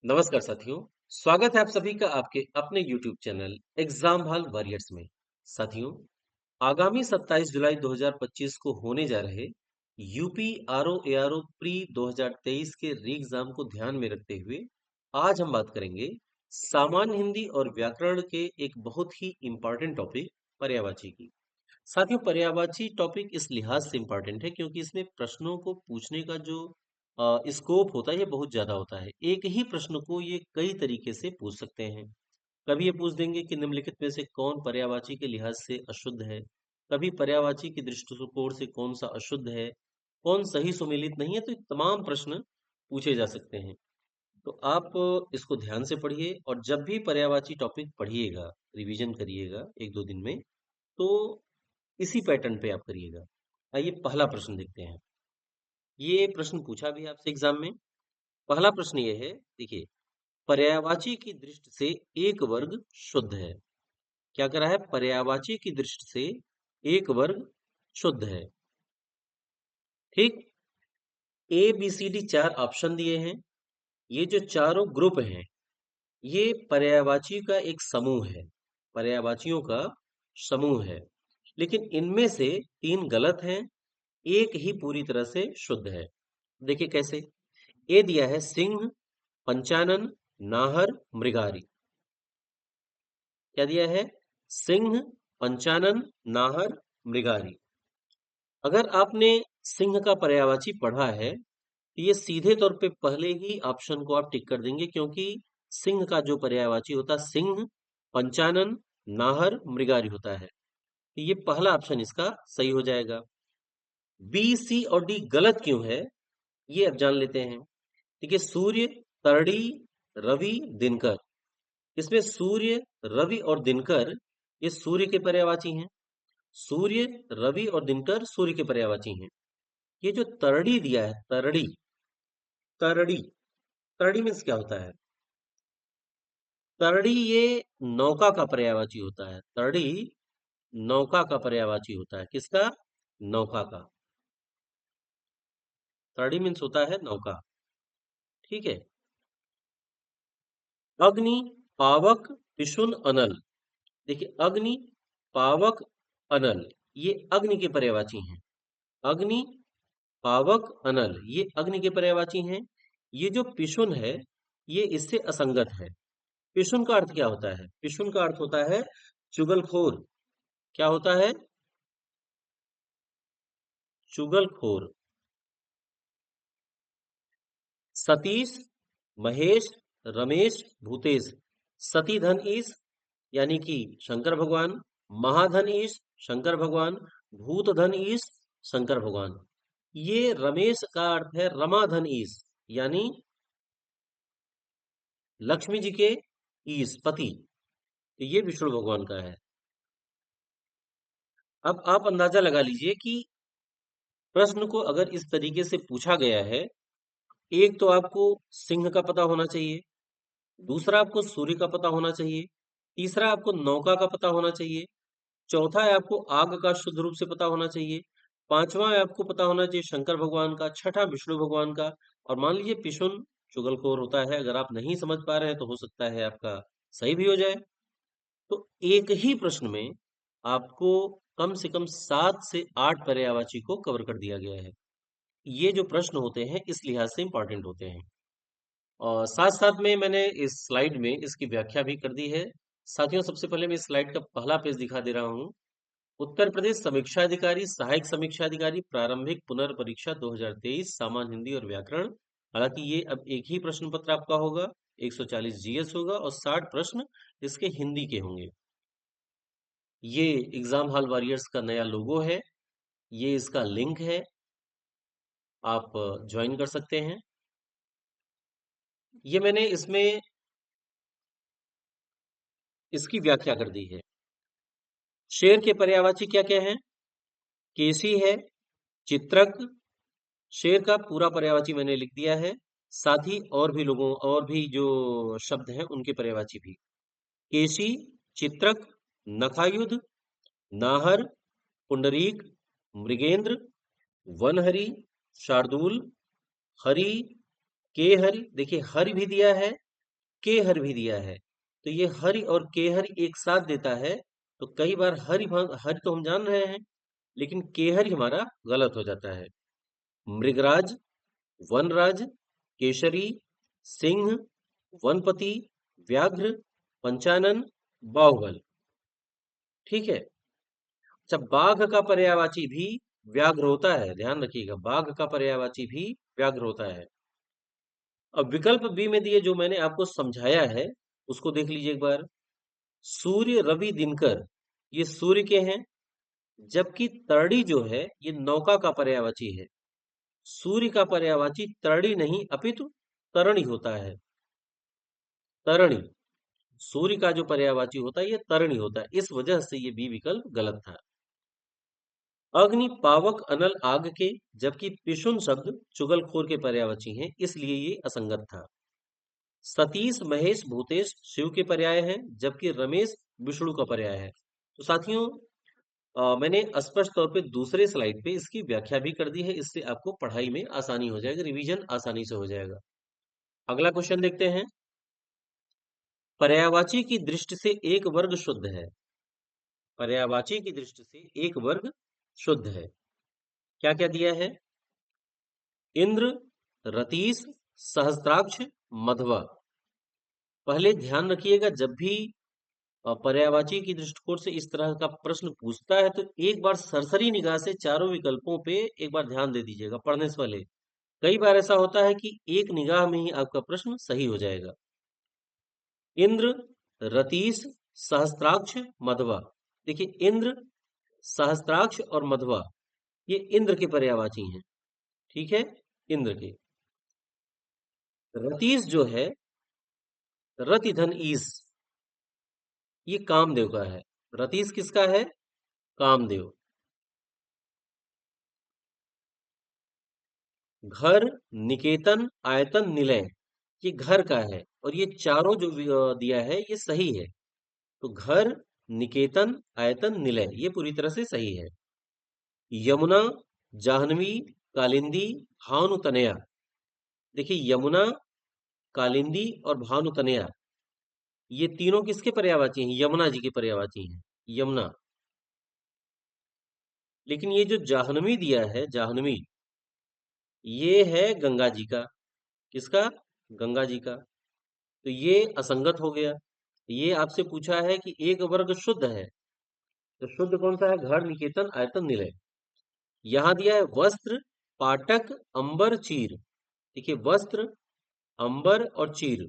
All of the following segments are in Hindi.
नमस्कार साथियों। स्वागत है आप सभी का आपके अपने YouTube channel exam hall warriors में। साथियों, आगामी 27 जुलाई 2025 को होने जा रहे यूपी आरओ एआरओ प्री 2023 के री एग्जाम को ध्यान में रखते हुए आज हम बात करेंगे सामान्य हिंदी और व्याकरण के एक बहुत ही इम्पोर्टेंट टॉपिक पर्यायवाची की। साथियों, पर्यायवाची टॉपिक इस लिहाज से इम्पोर्टेंट है क्योंकि इसमें प्रश्नों को पूछने का जो स्कोप होता है ये बहुत ज्यादा होता है। एक ही प्रश्न को ये कई तरीके से पूछ सकते हैं। कभी ये पूछ देंगे कि निम्नलिखित में से कौन पर्यायवाची के लिहाज से अशुद्ध है, कभी पर्यायवाची के दृष्टिकोण से कौन सा अशुद्ध है, कौन सही सुमेलित नहीं है। तो ये तमाम प्रश्न पूछे जा सकते हैं। तो आप इसको ध्यान से पढ़िए और जब भी पर्यायवाची टॉपिक पढ़िएगा, रिवीजन करिएगा एक दो दिन में, तो इसी पैटर्न पे आप करिएगा। आइए पहला प्रश्न देखते हैं। ये प्रश्न पूछा भी आपसे एग्जाम में। पहला प्रश्न ये है, देखिए, पर्यायवाची की दृष्टि से एक वर्ग शुद्ध है। क्या करा है? पर्यायवाची की दृष्टि से एक वर्ग शुद्ध है। ठीक। ए बी सी डी चार ऑप्शन दिए हैं। ये जो चारों ग्रुप हैं, ये पर्यायवाची का एक समूह है, पर्यायवाचियों का समूह है। लेकिन इनमें से तीन गलत हैं, एक ही पूरी तरह से शुद्ध है। देखिए कैसे। ए दिया है सिंह, पंचानन, नाहर, मृगारी। क्या दिया है? सिंह, पंचानन, नाहर, मृगारी। अगर आपने सिंह का पर्यायवाची पढ़ा है तो ये सीधे तौर पे पहले ही ऑप्शन को आप टिक कर देंगे, क्योंकि सिंह का जो पर्यायवाची होता है सिंह, पंचानन, नाहर, मृगारी होता है। तो ये पहला ऑप्शन इसका सही हो जाएगा। बी सी और डी गलत क्यों है, ये अब जान लेते हैं। देखिए, सूर्य, तरड़ी, रवि, दिनकर। इसमें सूर्य, रवि और दिनकर ये सूर्य के पर्यायवाची हैं। सूर्य, रवि और दिनकर सूर्य के पर्यायवाची हैं। ये जो तरड़ी दिया है, तरड़ी, तरड़ी, तरड़ी मीन्स क्या होता है? तरड़ी ये नौका का पर्यायवाची होता है। तरड़ी नौका का पर्यायवाची होता है। किसका? नौका का। तरड़ी मीन्स होता है नौका। ठीक है। अग्नि, पावक, पिशुन, अनल। देखिए, अग्नि, पावक, अनल, ये अग्नि के पर्यायवाची हैं। अग्नि, पावक, अनल, ये अग्नि के पर्यायवाची हैं। ये जो पिशुन है, ये इससे असंगत है। पिशुन का अर्थ क्या होता है? पिशुन का अर्थ होता है चुगलखोर। क्या होता है? चुगलखोर। सतीश, महेश, रमेश, भूतेश। सती धन ईश यानी कि शंकर भगवान, महाधन ईश शंकर भगवान, भूत धन ईश शंकर भगवान। ये रमेश का अर्थ है रमाधन ईश, यानी लक्ष्मी जी के ईश, पति। तो ये विष्णु भगवान का है। अब आप अंदाजा लगा लीजिए कि प्रश्न को अगर इस तरीके से पूछा गया है, एक तो आपको सिंह का पता होना चाहिए, दूसरा आपको सूर्य का पता होना चाहिए, तीसरा आपको नौका का पता होना चाहिए, चौथा है आपको आग का शुद्ध रूप से पता होना चाहिए, पांचवा है आपको पता होना चाहिए शंकर भगवान का, छठा विष्णु भगवान का। और मान लीजिए पिशुन चुगलखोर होता है। अगर आप नहीं समझ पा रहे हैं तो हो सकता है आपका सही भी हो जाए। तो एक ही प्रश्न में आपको कम से कम 7 से 8 पर्यायवाची को कवर कर दिया गया है। ये जो प्रश्न होते हैं इस लिहाज से इंपॉर्टेंट होते हैं। और साथ साथ में मैंने इस स्लाइड में इसकी व्याख्या भी कर दी है। साथियों, सबसे पहले मैं इस स्लाइड का पहला पेज दिखा दे रहा हूँ। उत्तर प्रदेश समीक्षा अधिकारी, सहायक समीक्षा अधिकारी, प्रारंभिक पुनर्परीक्षा 2023, सामान्य हिंदी और व्याकरण। हालांकि ये अब एक ही प्रश्न पत्र आपका होगा। 140 जीएस होगा और 60 प्रश्न इसके हिंदी के होंगे। ये एग्जाम हॉल वॉरियर्स का नया लोगो है, ये इसका लिंक है, आप ज्वाइन कर सकते हैं। ये मैंने इसमें इसकी व्याख्या कर दी है। शेर के पर्यायवाची क्या क्या है? केसी है, चित्रक। शेर का पूरा पर्यायवाची मैंने लिख दिया है, साथ ही और भी जो शब्द हैं उनके पर्यायवाची भी। केसी, चित्रक, नखायुध, नाहर, पुंडरीक, मृगेंद्र, वनहरी, शार्दूल, हरि, के हरि। देखिए, हरि भी दिया है केहर भी दिया है। तो ये हरि और केहर एक साथ देता है, तो कई बार हरि तो हम जान रहे हैं, लेकिन केहर ही हमारा गलत हो जाता है। मृगराज, वनराज, केशरी, सिंह, वनपति, व्याघ्र, पंचानन, बाहुबल। ठीक है। अच्छा, बाघ का पर्यायवाची भी व्याघ्र होता है, ध्यान रखिएगा, बाघ का पर्यायवाची भी व्याघ्र होता है। अब विकल्प बी में दिए जो मैंने आपको समझाया है, उसको देख लीजिए एक बार। सूर्य, रवि, दिनकर, ये सूर्य के हैं, जबकि तरड़ी जो है ये नौका का पर्यायवाची है। सूर्य का पर्यायवाची तरड़ी नहीं अपितु तरणी होता है। तरणी, सूर्य का जो पर्यायवाची होता है ये तरणी होता है, इस वजह से ये बी विकल्प गलत था। अग्नि, पावक, अनल आग के, जबकि पिशुन शब्द चुगलखोर के पर्यायवाची हैं, इसलिए ये असंगत था। सतीश, महेश, भूतेश शिव के पर्याय हैं, जबकि रमेश विष्णु का पर्याय है। तो साथियों, मैंने स्पष्ट तौर पे दूसरे स्लाइड पे इसकी व्याख्या भी कर दी है, इससे आपको पढ़ाई में आसानी हो जाएगी, रिवीजन आसानी से हो जाएगा। अगला क्वेश्चन देखते हैं। पर्यायवाची की दृष्टि से एक वर्ग शुद्ध है। पर्यायवाची की दृष्टि से एक वर्ग शुद्ध है। क्या क्या दिया है? इंद्र, रतीश, सहस्त्राक्ष, मध्वा। पहले ध्यान रखिएगा, जब भी पर्यायवाची की दृष्टिकोण से इस तरह का प्रश्न पूछता है तो एक बार सरसरी निगाह से चारों विकल्पों पे एक बार ध्यान दे दीजिएगा पढ़ने से पहले। कई बार ऐसा होता है कि एक निगाह में ही आपका प्रश्न सही हो जाएगा। इंद्र, रतीश, सहस्त्राक्ष, मध्वा। देखिए, इंद्र, सहस्त्राक्ष और मध्वा ये इंद्र के पर्यायवाची हैं। ठीक है, इंद्र के। रतीश जो है, रति धन ईश, ये कामदेव का है। रतीश किसका है? कामदेव। घर, निकेतन, आयतन, निलय, ये घर का है, और ये चारों जो दिया है ये सही है। तो घर, निकेतन, आयतन, निलय ये पूरी तरह से सही है। यमुना, जाह्नवी, कालिंदी, भानु तनया। देखिए, यमुना, कालिंदी और भानु तनया ये तीनों किसके पर्यायवाची हैं? यमुना जी के पर्यायवाची हैं। यमुना। लेकिन ये जो जाह्नवी दिया है, जाह्नवी, ये है गंगा जी का। किसका? गंगा जी का। तो ये असंगत हो गया। ये आपसे पूछा है कि एक वर्ग शुद्ध है, तो शुद्ध कौन सा है? घर, निकेतन, आयतन, निलय। यहां दिया है वस्त्र, पाटक, अंबर, चीर। देखिए, वस्त्र, अंबर और चीर,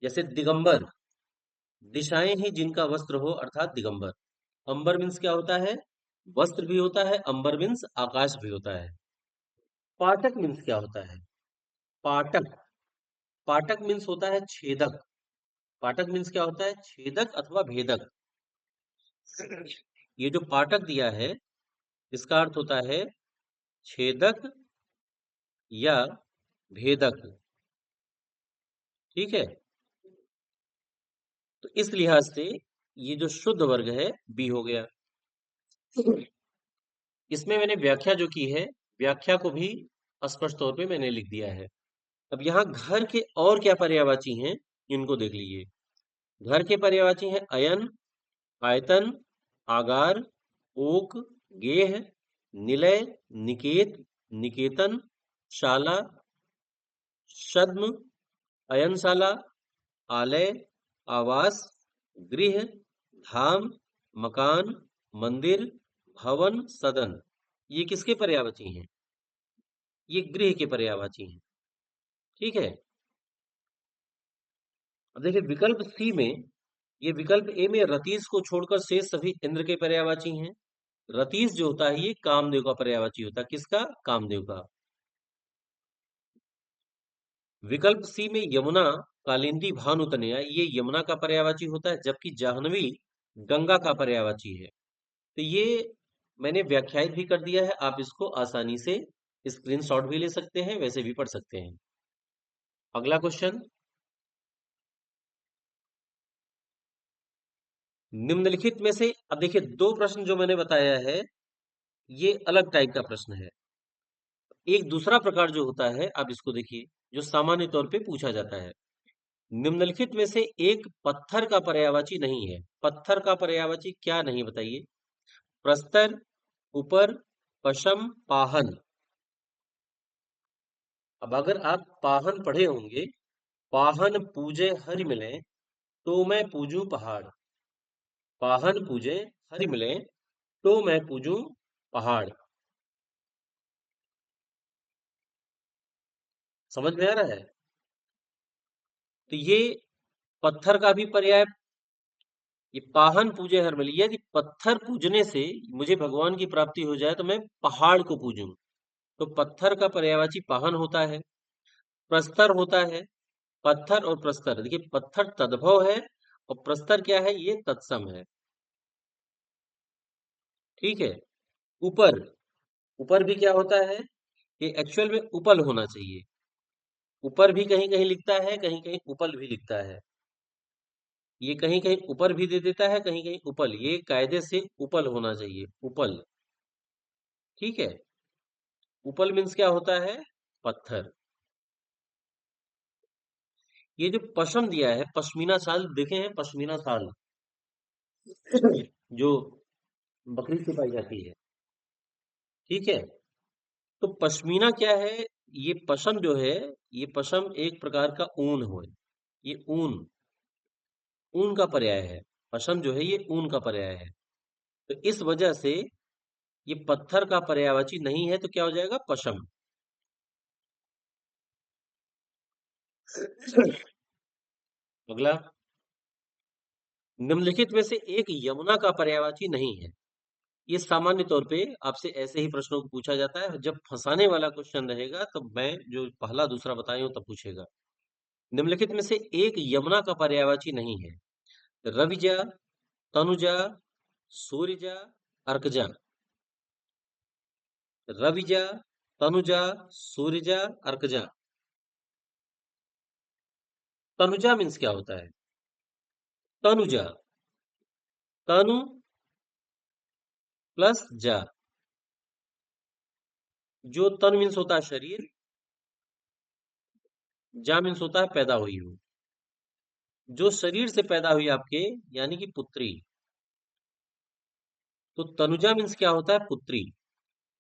जैसे दिगंबर, दिशाएं ही जिनका वस्त्र हो अर्थात दिगंबर। अंबर मीन्स क्या होता है? वस्त्र भी होता है, अंबर मीन्स आकाश भी होता है। पाटक मीन्स क्या होता है? पाटक, पाटक मीन्स होता है छेदक। पाठक मीन्स क्या होता है? छेदक अथवा भेदक। ये जो पाठक दिया है इसका अर्थ होता है छेदक या भेदक। ठीक है, तो इस लिहाज से ये जो शुद्ध वर्ग है बी हो गया। इसमें मैंने व्याख्या जो की है, व्याख्या को भी स्पष्ट तौर पे मैंने लिख दिया है। अब यहाँ घर के और क्या पर्यायवाची हैं इनको देख लीजिए। घर के पर्यायवाची हैं अयन, आयतन, आगार, ओक, गेह, निलय, निकेत, निकेतन, शाला, छद्म, अयनशाला, आलय, आवास, गृह, धाम, मकान, मंदिर, भवन, सदन, ये किसके पर्यायवाची हैं? ये गृह के पर्यायवाची हैं। ठीक है। अब देखिए, विकल्प सी में, ये विकल्प ए में रतीश को छोड़कर शेष सभी इंद्र के पर्यायवाची हैं। रतीश जो होता है ये कामदेव का पर्यायवाची होता है। किसका? कामदेव का। विकल्प सी में यमुना, कालिंदी, भानु तनया ये यमुना का पर्यायवाची होता है, जबकि जाह्नवी गंगा का पर्यायवाची है। तो ये मैंने व्याख्यायित भी कर दिया है, आप इसको आसानी से स्क्रीनशॉट भी ले सकते हैं, वैसे भी पढ़ सकते हैं। अगला क्वेश्चन, निम्नलिखित में से, अब देखिए दो प्रश्न जो मैंने बताया है ये अलग टाइप का प्रश्न है। एक दूसरा प्रकार जो होता है, आप इसको देखिए, जो सामान्य तौर पे पूछा जाता है। निम्नलिखित में से एक पत्थर का पर्यायवाची नहीं है। पत्थर का पर्यायवाची क्या नहीं, बताइए। प्रस्तर, ऊपर, पशम, पाहन। अब अगर आप पाहन पढ़े होंगे, पाहन पूजे हरि मिले तो मैं पूजूं पहाड़। पाहन पूजे हरि मिले तो मैं पूजूं पहाड़। समझ में आ रहा है? तो ये पत्थर का भी पर्याय, ये पाहन पूजे हर मिले, यदि पत्थर पूजने से मुझे भगवान की प्राप्ति हो जाए तो मैं पहाड़ को पूजूं। तो पत्थर का पर्यायवाची पाहन होता है। प्रस्तर होता है। पत्थर और प्रस्तर, देखिए पत्थर तद्भव है और प्रस्तर क्या है, ये तत्सम है। ठीक है। ऊपर, ऊपर भी क्या होता है, ये एक्चुअल में उपल होना चाहिए। ऊपर भी कहीं कहीं लिखता है, कहीं कहीं उपल भी लिखता है। ये कहीं कहीं ऊपर भी दे देता है, कहीं कहीं उपल, ये कायदे से उपल होना चाहिए, उपल। ठीक है। उपल मीन्स क्या होता है, पत्थर। ये जो पशम दिया है, पश्मीना शाल देखे हैं, पश्मीना शाल जो बकरी से पाई जाती है। ठीक है। तो पश्मीना क्या है, ये पशम जो है, ये पशम एक प्रकार का ऊन हो, ये ऊन, ऊन का पर्याय है। पशम जो है ये ऊन का पर्याय है। तो इस वजह से ये पत्थर का पर्यायवाची नहीं है, तो क्या हो जाएगा, पशम। अगला, निम्नलिखित में से एक यमुना का पर्यायवाची नहीं है। ये सामान्य तौर पे आपसे ऐसे ही प्रश्नों को पूछा जाता है, जब फंसाने वाला क्वेश्चन रहेगा तब मैं जो पहला दूसरा बताए हूं तब पूछेगा। निम्नलिखित में से एक यमुना का पर्यायवाची नहीं है। रविजा, तनुजा, सूर्यजा, अर्कजा। रविजा, तनुजा, सूर्यजा, अर्कजा। तनुजा मीन्स क्या होता है, तनुजा, तनु प्लस जा। जो तन मीन्स होता है शरीर, जा मीन्स होता है पैदा हुई हो। जो शरीर से पैदा हुई आपके, यानी कि पुत्री। तो तनुजा मीन्स क्या होता है, पुत्री।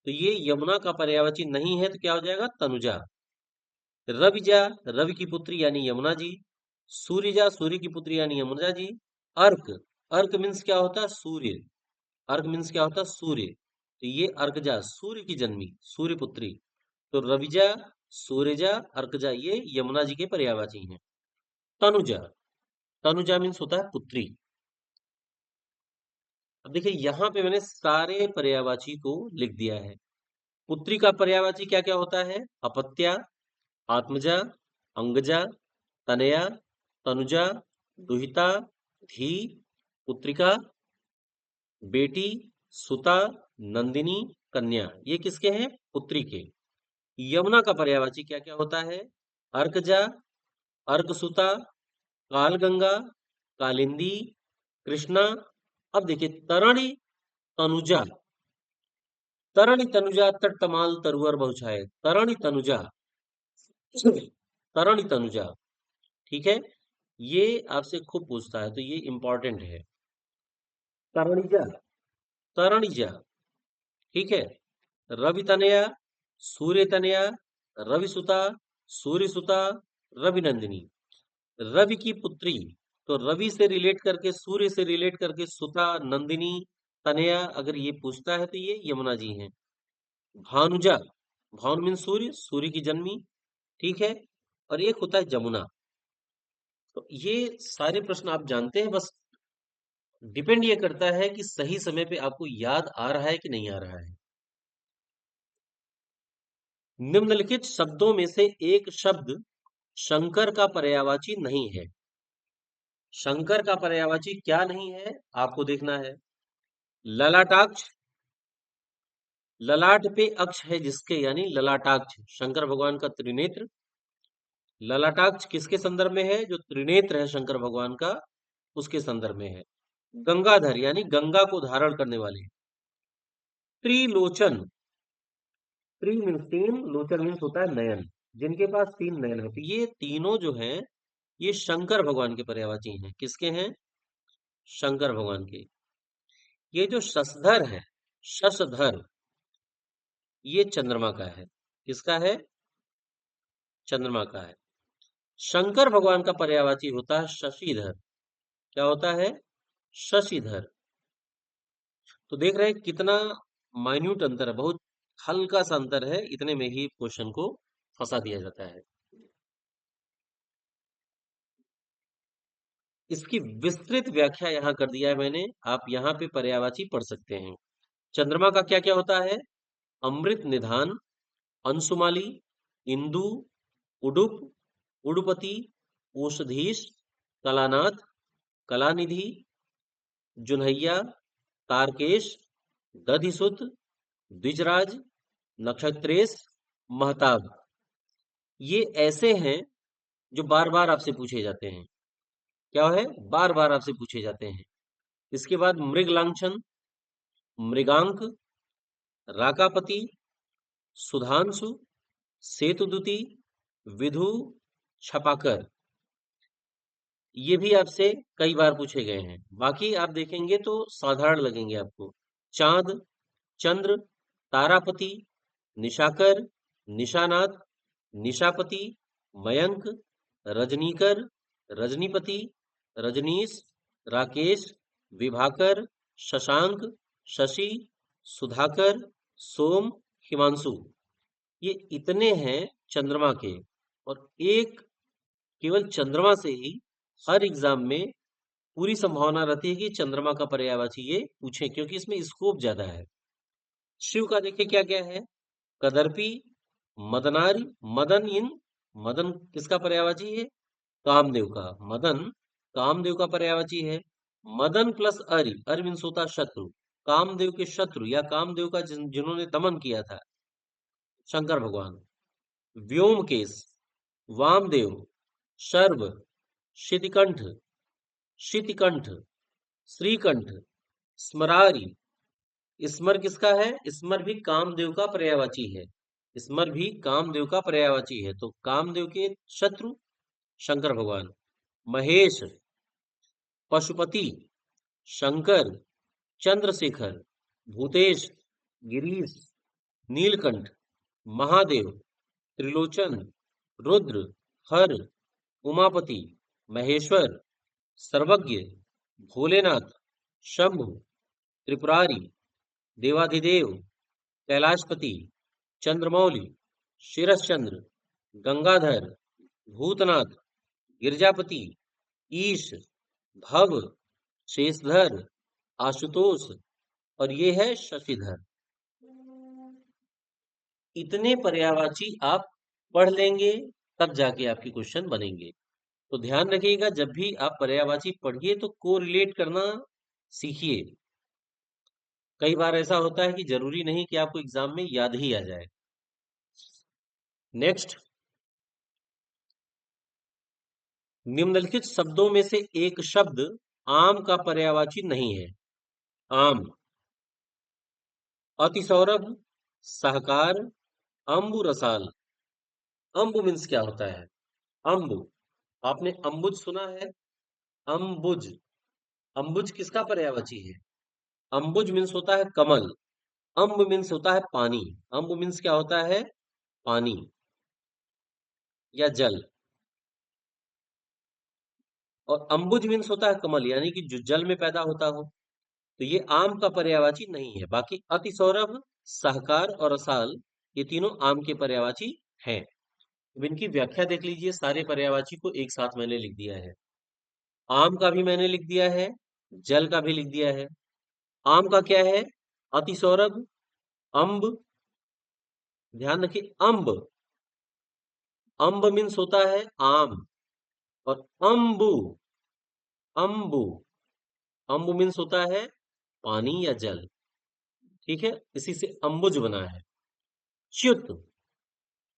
तो ये यमुना का पर्यायवाची नहीं है, तो क्या हो जाएगा, तनुजा। रविजा, रवि की पुत्री यानी यमुना जी। सूर्यजा, सूर्य की पुत्री यानी यमुना जी। अर्क, अर्क मीन्स क्या होता है, सूर्य। अर्क मीन्स क्या होता है, सूर्य। तो ये अर्कजा, सूर्य की जन्मी, सूर्य पुत्री। तो रविजा, सूर्यजा, अर्कजा, ये यमुना जी के पर्यायवाची हैं। तनुजा, तनुजा मीन्स होता है पुत्री। अब देखिए यहाँ पे मैंने सारे पर्यायवाची को लिख दिया है। पुत्री का पर्यायवाची क्या क्या होता है, अपत्या, आत्मजा, अंगजा, तनया, तनुजा, दुहिता, धी, पुत्रिका, बेटी, सुता, नंदिनी, कन्या। ये किसके हैं, पुत्री के। यमुना का पर्यायवाची क्या क्या होता है, अर्कजा, अर्कसुता, कालगंगा, कालिंदी, कृष्णा। अब देखिए तरणि, तनुजा, तरणि तनुजा, तटतमाल तरुवर बहुछाए, तरणि तनुजा, तरणि तनुजा। ठीक है। ये आपसे खूब पूछता है, तो ये इंपॉर्टेंट है। तरणिजा, तरणिजा। ठीक है। रवि तनया, सूर्य तनया, रवि सुता, सूर्य सुता, रवि नंदिनी। रवि की पुत्री, तो रवि से रिलेट करके, सूर्य से रिलेट करके सुता, नंदिनी, तनया, अगर ये पूछता है तो ये यमुना जी हैं। भानुजा, भानु मीन सूर्य, सूर्य की जन्मी। ठीक है। और एक होता है जमुना। तो ये सारे प्रश्न आप जानते हैं, बस डिपेंड ये करता है कि सही समय पे आपको याद आ रहा है कि नहीं आ रहा है। निम्नलिखित शब्दों में से एक शब्द शंकर का पर्यायवाची नहीं है। शंकर का पर्यायवाची क्या नहीं है, आपको देखना है। ललाटाक्ष, ललाट पे अक्ष है जिसके, यानी ललाटाक्ष, शंकर भगवान का त्रिनेत्र। ललाटाक्ष किसके संदर्भ में है, जो त्रिनेत्र है शंकर भगवान का, उसके संदर्भ में है। गंगाधर यानी गंगा को धारण करने वाले। त्रिलोचन, त्रि मीन्स तीन, लोचन मीन्स होता है नयन, जिनके पास तीन नयन है। तो ये तीनों जो हैं, ये शंकर भगवान के पर्यायवाची हैं। किसके हैं? शंकर भगवान के। ये जो शशधर है, शशधर, ये चंद्रमा का है। किसका है? चंद्रमा का है। शंकर भगवान का पर्यायवाची होता है शशिधर। क्या होता है? शशिधर। तो देख रहे हैं कितना माइन्यूट अंतर है, बहुत हल्का सा अंतर है, इतने में ही क्वेश्चन को फंसा दिया जाता है। इसकी विस्तृत व्याख्या यहाँ कर दिया है मैंने, आप यहाँ पे पर्यायवाची पढ़ सकते हैं। चंद्रमा का क्या क्या होता है? अमृत निधान, अंशुमाली, इंदु, उडुप, उडुपति, ओषधीश, कलानाथ, कलानिधि, जुन्हैया, तारकेश, दधिसुत, द्विजराज, नक्षत्रेश, महताब। ये ऐसे हैं जो बार बार आपसे पूछे जाते हैं। क्या है? बार बार आपसे पूछे जाते हैं। इसके बाद मृग लांछन, मृगांक, राकापति, सुधांशु, सेतुदुति, विधु, छपाकर, ये भी आपसे कई बार पूछे गए हैं। बाकी आप देखेंगे तो साधारण लगेंगे आपको। चांद, चंद्र, तारापति, निशाकर, निशानाथ, निशापति, मयंक, रजनीकर, रजनीपति, रजनीश, राकेश, विभाकर, शशांक, शशि, सुधाकर, सोम, हिमांशु, ये इतने हैं चंद्रमा के। और एक केवल चंद्रमा से ही हर एग्जाम में पूरी संभावना रहती है कि चंद्रमा का पर्यायवाची ये पूछे, क्योंकि इसमें स्कोप ज्यादा है। शिव का देखिए क्या क्या है? कदर्पी, मदनारी, मदन इन, मदन किसका पर्यायवाची है? कामदेव का। मदन कामदेव का पर्यायवाची है। मदन प्लस अरि, अरि मीन्स होता है शत्रु, कामदेव के शत्रु या कामदेव का जिन्होंने दमन किया था, शंकर भगवान। व्योमकेश, वामदेव, शर्व, शितिकंठ, शितिकंठ, श्रीकंठ, स्मरारी। स्मर किसका है? स्मर भी कामदेव का पर्यायवाची है। स्मर भी कामदेव का पर्यायवाची है। तो कामदेव के शत्रु शंकर भगवान। महेश, पशुपति, शंकर, चंद्रशेखर, भूतेश, गिरीश, नीलकंठ, महादेव, त्रिलोचन, रुद्र, हर, उमापति, महेश्वर, सर्वज्ञ, भोलेनाथ, शंभु, त्रिपुरारी, देवाधिदेव, कैलाशपति, चंद्रमौली, शिरश्चंद्र, गंगाधर, भूतनाथ, गिरजापति, ईश, भव, शेषधर, आशुतोष, और ये है शशिधर। इतने पर्यायवाची आप पढ़ लेंगे तब जाके आपके क्वेश्चन बनेंगे। तो ध्यान रखिएगा, जब भी आप पर्यायवाची पढ़िए तो कोरिलेट करना सीखिए। कई बार ऐसा होता है कि जरूरी नहीं कि आपको एग्जाम में याद ही आ जाए। नेक्स्ट, निम्नलिखित शब्दों में से एक शब्द आम का पर्यायवाची नहीं है। आम। अतिसौरभ, सहकार, अंबु रसाल। अंबु मीन्स क्या होता है? अंबु, आपने अंबुज सुना है? अंबुज, अंबुज किसका पर्यायवाची है? अंबुज मीन्स होता है कमल, अंब मीन्स होता है पानी। अंब मीन्स क्या होता है? पानी या जल। और अंबुज मीन्स होता है कमल, यानी कि जो जल में पैदा होता हो। तो ये आम का पर्यायवाची नहीं है। बाकी अतिसौरभ, सहकार और रसाल, ये तीनों आम के पर्यायवाची हैं। अब इनकी व्याख्या देख लीजिए, सारे पर्यायवाची को एक साथ मैंने लिख दिया है। आम का भी मैंने लिख दिया है, जल का भी लिख दिया है। आम का क्या है? अतिसौरभ, अंब, ध्यान रखिए अंब, अंब मीन्स होता है आम। और अंबु, अंबु, अंबु मीन्स होता है पानी या जल। ठीक है, इसी से अंबुज बना है। च्युत,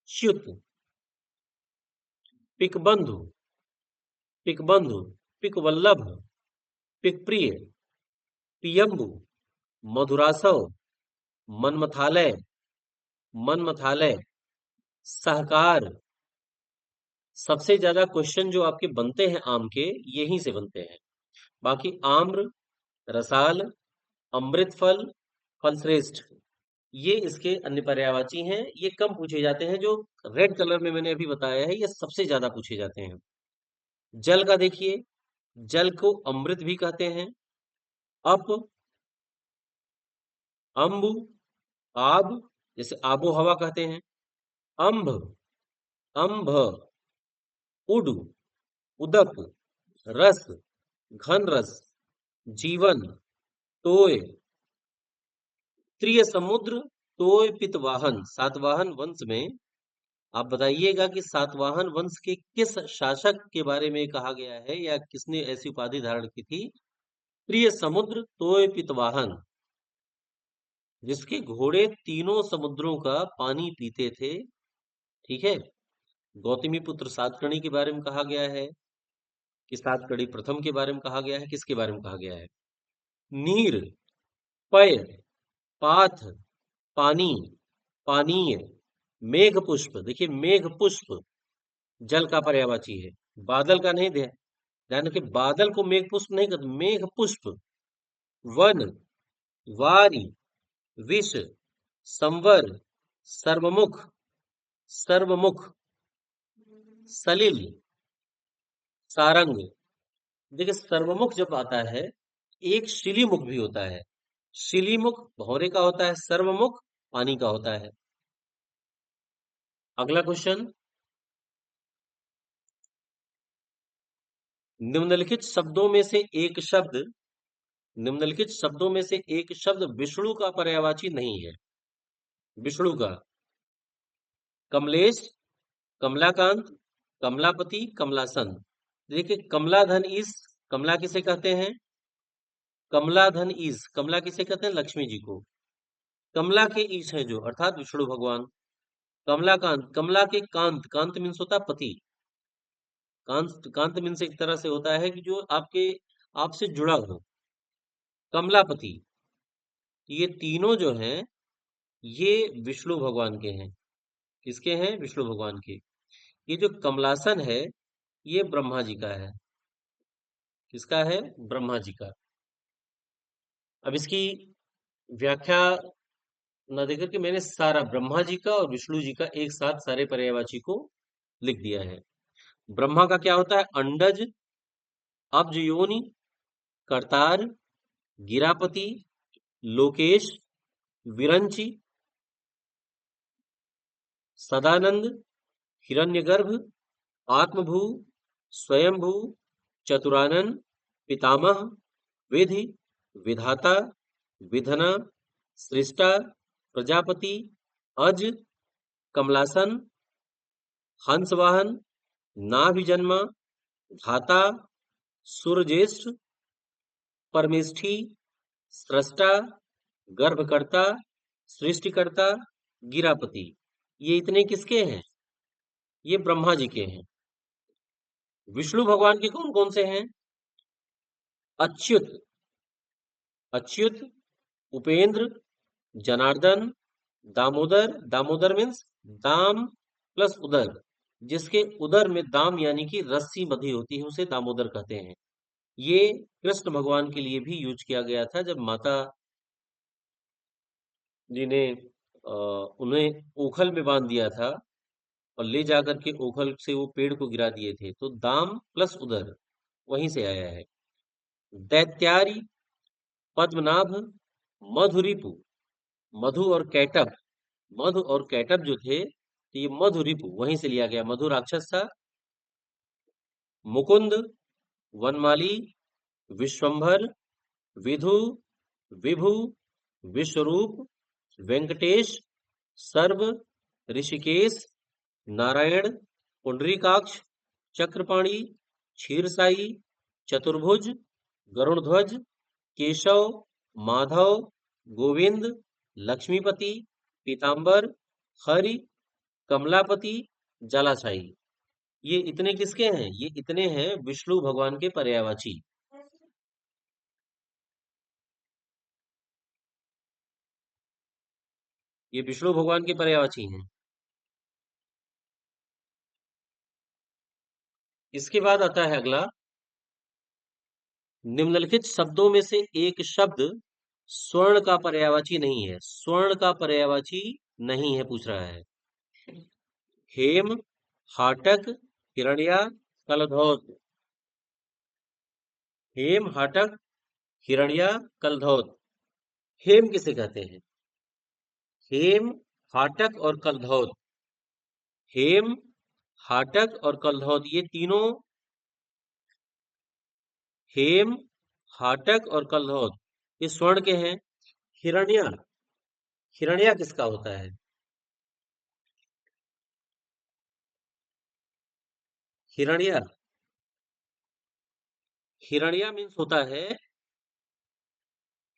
च्युत, पिकबंधु, पिकबंधु, पिकवल्लभ, पिकप्रिय, पियंबु, मधुरासव, मनमथालय, मनमथालय, सहकार, सबसे ज्यादा क्वेश्चन जो आपके बनते हैं आम के, यहीं से बनते हैं। बाकी आम्र, रसाल, अमृत फल, फलश्रेष्ठ, ये इसके अन्य पर्यायवाची हैं। ये कम पूछे जाते हैं। जो रेड कलर में मैंने अभी बताया है, ये सबसे ज्यादा पूछे जाते हैं। जल का देखिए, जल को अमृत भी कहते हैं। अप, अम्बु, आब, जैसे आबो हवा कहते हैं। अम्भ, अम्भ, उड, उदक, रस, घन रस, जीवन, तोय, त्रिय समुद्र, तोय पितवाहन। सातवाहन वंश में आप बताइएगा कि सातवाहन वंश के किस शासक के बारे में कहा गया है, या किसने ऐसी उपाधि धारण की थी? प्रिय समुद्र तोय पितवाहन, जिसके घोड़े तीनों समुद्रों का पानी पीते थे। ठीक है। गौतमी पुत्र सातकर्णी के बारे में कहा गया है, कि सातकर्णी प्रथम के बारे में कहा गया है, किसके बारे में कहा गया है? नीर, पय, पाथ, पानी, पानीय, मेघ पुष्प। देखिए, मेघ पुष्प जल का पर्यायवाची है, बादल का नहीं। ध्यान रखिए, बादल को मेघ पुष्प नहीं कहते, मेघ पुष्प। वन, वारी, विष, संवर, सर्वमुख, सर्वमुख, सलिल, सारंग। देखिए, सर्वमुख जब आता है, एक शिलीमुख भी होता है। शिलीमुख भौरे का होता है, सर्वमुख पानी का होता है। अगला क्वेश्चन, निम्नलिखित शब्दों में से एक शब्द, निम्नलिखित शब्दों में से एक शब्द विष्णु का पर्यायवाची नहीं है। विष्णु का, कमलेश, कमलाकांत, कमलापति, कमलासन। देखिए, कमलाधन ईश, कमला किसे कहते हैं? कमलाधन ईश, कमला किसे कहते हैं? लक्ष्मी जी को। कमला के ईश हैं जो, अर्थात विष्णु भगवान। कमलाकांत, कमला के कांत, कांत मीन्स होता है पति। कांत, कांत मीन्स एक तरह से होता है कि जो आपके, आपसे जुड़ा हो। कमलापति, ये तीनों जो हैं, ये विष्णु भगवान के हैं। किसके हैं? विष्णु भगवान के। ये जो कमलासन है, ये ब्रह्मा जी का है। किसका है? ब्रह्मा जी का। अब इसकी व्याख्या न देकर के मैंने सारा ब्रह्मा जी का और विष्णु जी का एक साथ सारे पर्यायवाची को लिख दिया है। ब्रह्मा का क्या होता है? अंडज, अब्ज योनि, करतार, गिरापति, लोकेश, विरंची, सदानंद, हिरण्यगर्भ, आत्मभू, स्वयंभू, चतुरानन, पितामह, विधि, विधाता, विधना, सृष्टा, प्रजापति, अज, कमलासन, हंसवाहन, नाभिजन्मा, धाता, सूर्यज्येष्ठ, परमेष्ठी, सृष्टा, गर्भकर्ता, सृष्टिकर्ता, गिरापति। ये इतने किसके हैं? ये ब्रह्मा जी के हैं। विष्णु भगवान के कौन कौन से हैं? अच्युत, अच्युत, उपेंद्र, जनार्दन, दामोदर। दामोदर मीन्स दाम प्लस उदर, जिसके उदर में दाम यानी कि रस्सी बंधी होती है, उसे दामोदर कहते हैं। ये कृष्ण भगवान के लिए भी यूज किया गया था, जब माता जी ने उन्हें ओखल में बांध दिया था और ले जाकर के ओखल से वो पेड़ को गिरा दिए थे, तो दाम प्लस उदर वहीं से आया है। दैत्यारी, पद्मनाभ, मधुरिपु। मधु और कैटभ, मधु और कैटभ जो थे, तो ये मधुरिपु वहीं से लिया गया, मधु राक्षस था। मुकुंद, वनमाली, विश्वंभर, विधु, विभु, विश्वरूप, वेंकटेश, सर्व, ऋषिकेश, नारायण, पुंडरीकाक्ष, चक्रपाणि, क्षीरसाई, चतुर्भुज, गरुड़ध्वज, केशव, माधव, गोविंद, लक्ष्मीपति, पीतांबर, हरि, कमलापति, जलाशायी। ये इतने किसके हैं? ये इतने हैं विष्णु भगवान के पर्यायवाची। ये विष्णु भगवान के पर्यायवाची हैं। इसके बाद आता है अगला, निम्नलिखित शब्दों में से एक शब्द स्वर्ण का पर्यायवाची नहीं है। स्वर्ण का पर्यायवाची नहीं है पूछ रहा है। हेम, हाटक, हिरण्या, कलधौत। हेम, हाटक, हिरण्या, कलधौत। हेम किसे कहते हैं? हेम, हाटक और कलधौत। हेम, हाटक और कलधौत ये तीनों, हेम, हाटक और कलधौत, ये स्वर्ण के हैं। हिरण्या, हिरण्या किसका होता है? हिरण्या, हिरण्या मीन्स होता है,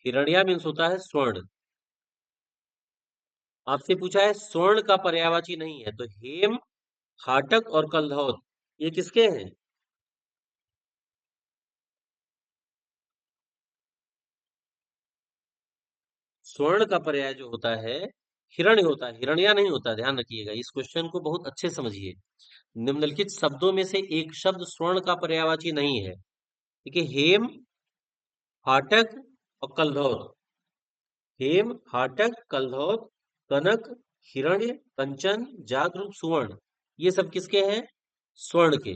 हिरण्या मीन्स होता है स्वर्ण। आपसे पूछा है स्वर्ण का पर्यायवाची नहीं है, तो हेम, हाटक और कलधौत ये किसके हैं? स्वर्ण का पर्याय जो होता है हिरण्य होता है, हिरण्या नहीं होता। ध्यान रखिएगा, इस क्वेश्चन को बहुत अच्छे से समझिए। निम्नलिखित शब्दों में से एक शब्द स्वर्ण का पर्यायवाची नहीं है। देखिए, हेम, हाटक और कलधौत। हेम, हाटक, कलधौत, कनक, हिरण्य, कंचन, जात रूप, सुवर्ण, ये सब किसके हैं? स्वर्ण के।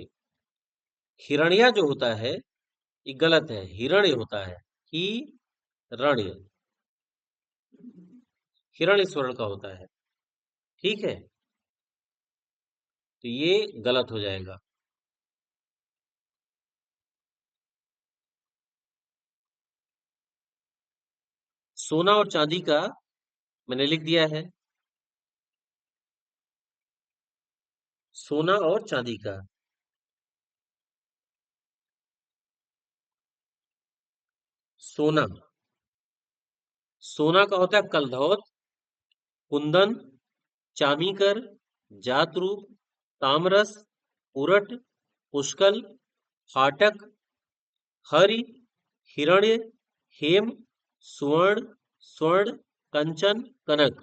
हिरण्या जो होता है ये गलत है, हिरण्य होता है। ही रण्य, हिरण्य स्वर्ण का होता है। ठीक है, तो ये गलत हो जाएगा। सोना और चांदी का मैंने लिख दिया है। सोना और चांदी का, सोना, सोना का होता है कलधौत, कुंदन, चामीकर, जातरूप, तामरस, उरट, पुष्कल, हाटक, हरि, हिरण्य, हेम, सुवर्ण, स्वर्ण, कंचन, कनक।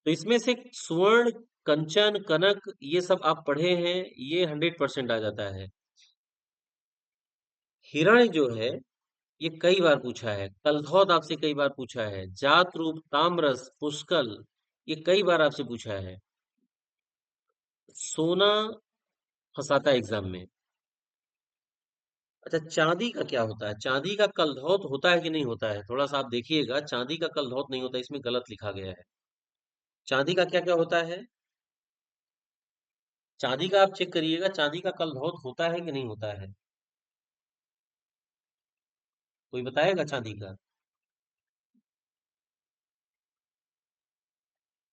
तो इसमें से स्वर्ण, कंचन, कनक ये सब आप पढ़े हैं, ये 100% आ जाता है। हिरण्य जो है ये कई बार पूछा है, कलधौत आपसे कई बार पूछा है, जात रूप, ताम्रस, पुष्कल ये कई बार आपसे पूछा है। सोना फंसाता है एग्जाम में। अच्छा, चांदी का क्या होता है? चांदी का कलधौत होता है कि नहीं होता है? थोड़ा सा आप देखिएगा, चांदी का कलधौत नहीं होता, इसमें गलत लिखा गया है। चांदी का क्या क्या होता है? चांदी का आप चेक करिएगा, चांदी का कलधौत होता है कि नहीं होता है? कोई बताएगा चांदी का?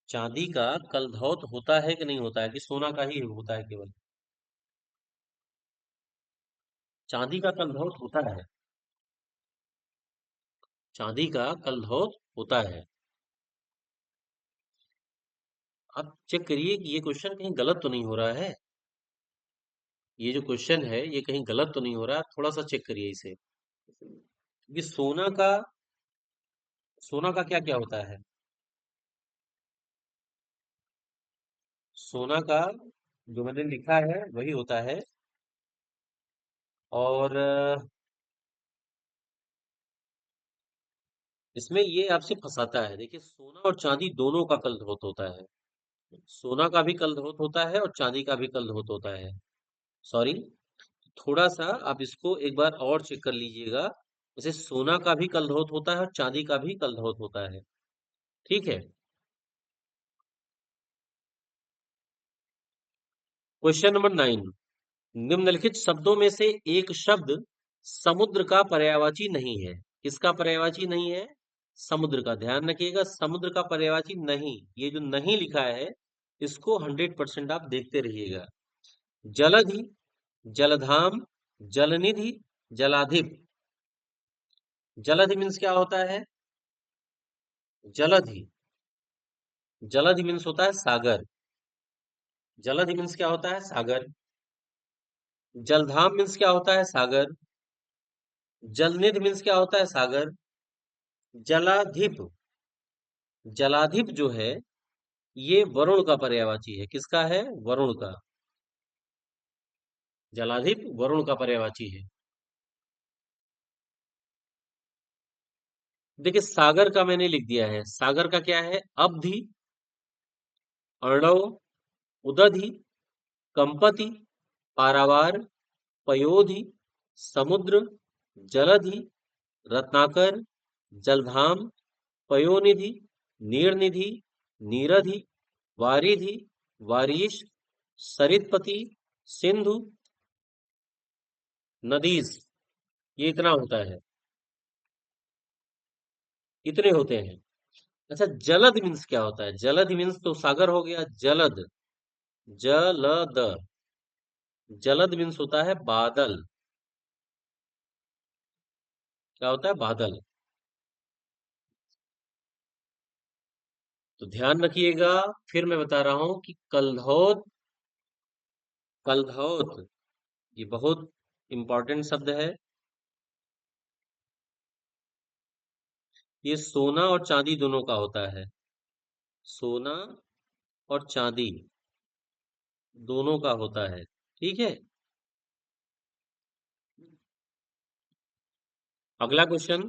चांदी का कलधौत होता है कि नहीं होता है, कि सोना का ही होता है केवल? चांदी का कलधौत होता है, चांदी का कलधौत होता है। आप चेक करिए कि ये क्वेश्चन कहीं गलत तो नहीं हो रहा है। ये जो क्वेश्चन है ये कहीं गलत तो नहीं हो रहा, थोड़ा सा चेक करिए इसे। क्योंकि सोना का, सोना का क्या क्या होता है? सोना का जो मैंने लिखा है वही होता है। और इसमें ये आपसे फंसाता है। देखिए, सोना और चांदी दोनों का कलधौत होता है। सोना का भी कलधौत होता है और चांदी का भी कलधौत होता है। सॉरी, थोड़ा सा आप इसको एक बार और चेक कर लीजिएगा। जैसे सोना का भी कलधौत होता है और चांदी का भी कलधौत होता है। ठीक है। क्वेश्चन नंबर 9, निम्नलिखित शब्दों में से एक शब्द समुद्र का पर्यायवाची नहीं है। किसका पर्यायवाची नहीं है? समुद्र का। ध्यान रखिएगा, समुद्र का पर्यायवाची नहीं, ये जो नहीं लिखा है इसको 100% आप देखते रहिएगा। जलधि, जलधाम, जलनिधि, जलाधिप। जलधि मीन्स क्या होता है? जलधि, जलधि मीन्स होता है सागर। जलधि मीन्स क्या होता है? सागर। जलधाम मीन्स क्या होता है? सागर। जलनिधि मीन्स क्या होता है? सागर। जलाधिप, जलाधिप जो है ये वरुण का पर्यायवाची है। किसका है? वरुण का। जलाधिप वरुण का पर्यायवाची है। देखिए सागर का मैंने लिख दिया है, सागर का क्या है? अवधि, अर्णव, उदधि, कंपति, पारावार, पयोधि, समुद्र, जलधि, रत्नाकर, जलधाम, पयोनिधि, नीरनिधि, नीरधि, वारिधि, वारीश, सरितपति, सिंधु, नदीज। ये इतना होता है, इतने होते हैं। अच्छा जलद मीन्स क्या होता है? जलद मीन्स तो सागर हो गया, जलद, जलद, जलद मीन्स होता है बादल। क्या होता है? बादल। तो ध्यान रखिएगा, फिर मैं बता रहा हूं कि कलधौत, कलधौत ये बहुत इंपॉर्टेंट शब्द है। ये सोना और चांदी दोनों का होता है, सोना और चांदी दोनों का होता है। ठीक है। अगला क्वेश्चन,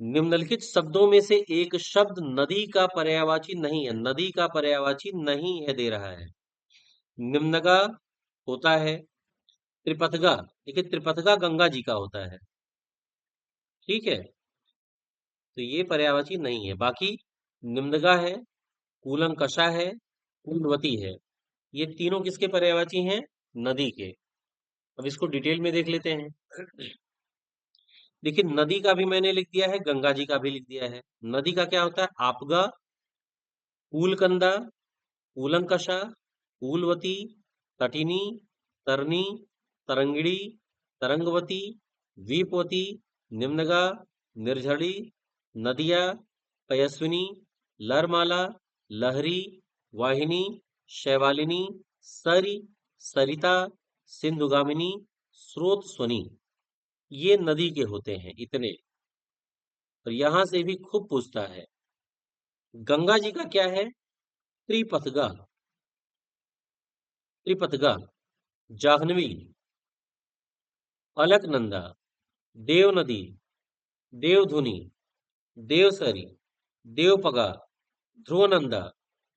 निम्नलिखित शब्दों में से एक शब्द नदी का पर्यायवाची नहीं है, नदी का पर्यायवाची नहीं है दे रहा है। निम्नगा होता है, त्रिपथगा, देखिए त्रिपथगा गंगा जी का होता है। ठीक है, तो ये पर्यायवाची नहीं है। बाकी निम्नगा है, कूलंकषा है, कुंडवती है, ये तीनों किसके पर्यायवाची हैं? नदी के। अब इसको डिटेल में देख लेते हैं। देखिए नदी का भी मैंने लिख दिया है, गंगा जी का भी लिख दिया है। नदी का क्या होता है? आपगा, कूलकंदा, कूलंकषा, कूलवती, तटिनी, तरनी, तरंगिणी, तरंगवती, द्वीपवती, निम्नगा, निर्झरी, नदिया, पयस्विनी, लरमाला, लहरी, वाहिनी, शैवालिनी, सरी, सरिता, सिंधुगामिनी, स्रोतस्वनी, ये नदी के होते हैं इतने। और यहां से भी खूब पूछता है। गंगा जी का क्या है? त्रिपथगा, त्रिपथगा, जाह्नवी, अलकनंदा, देवनदी, देवधुनी, देवसरी, देवपगा, ध्रुवनंदा,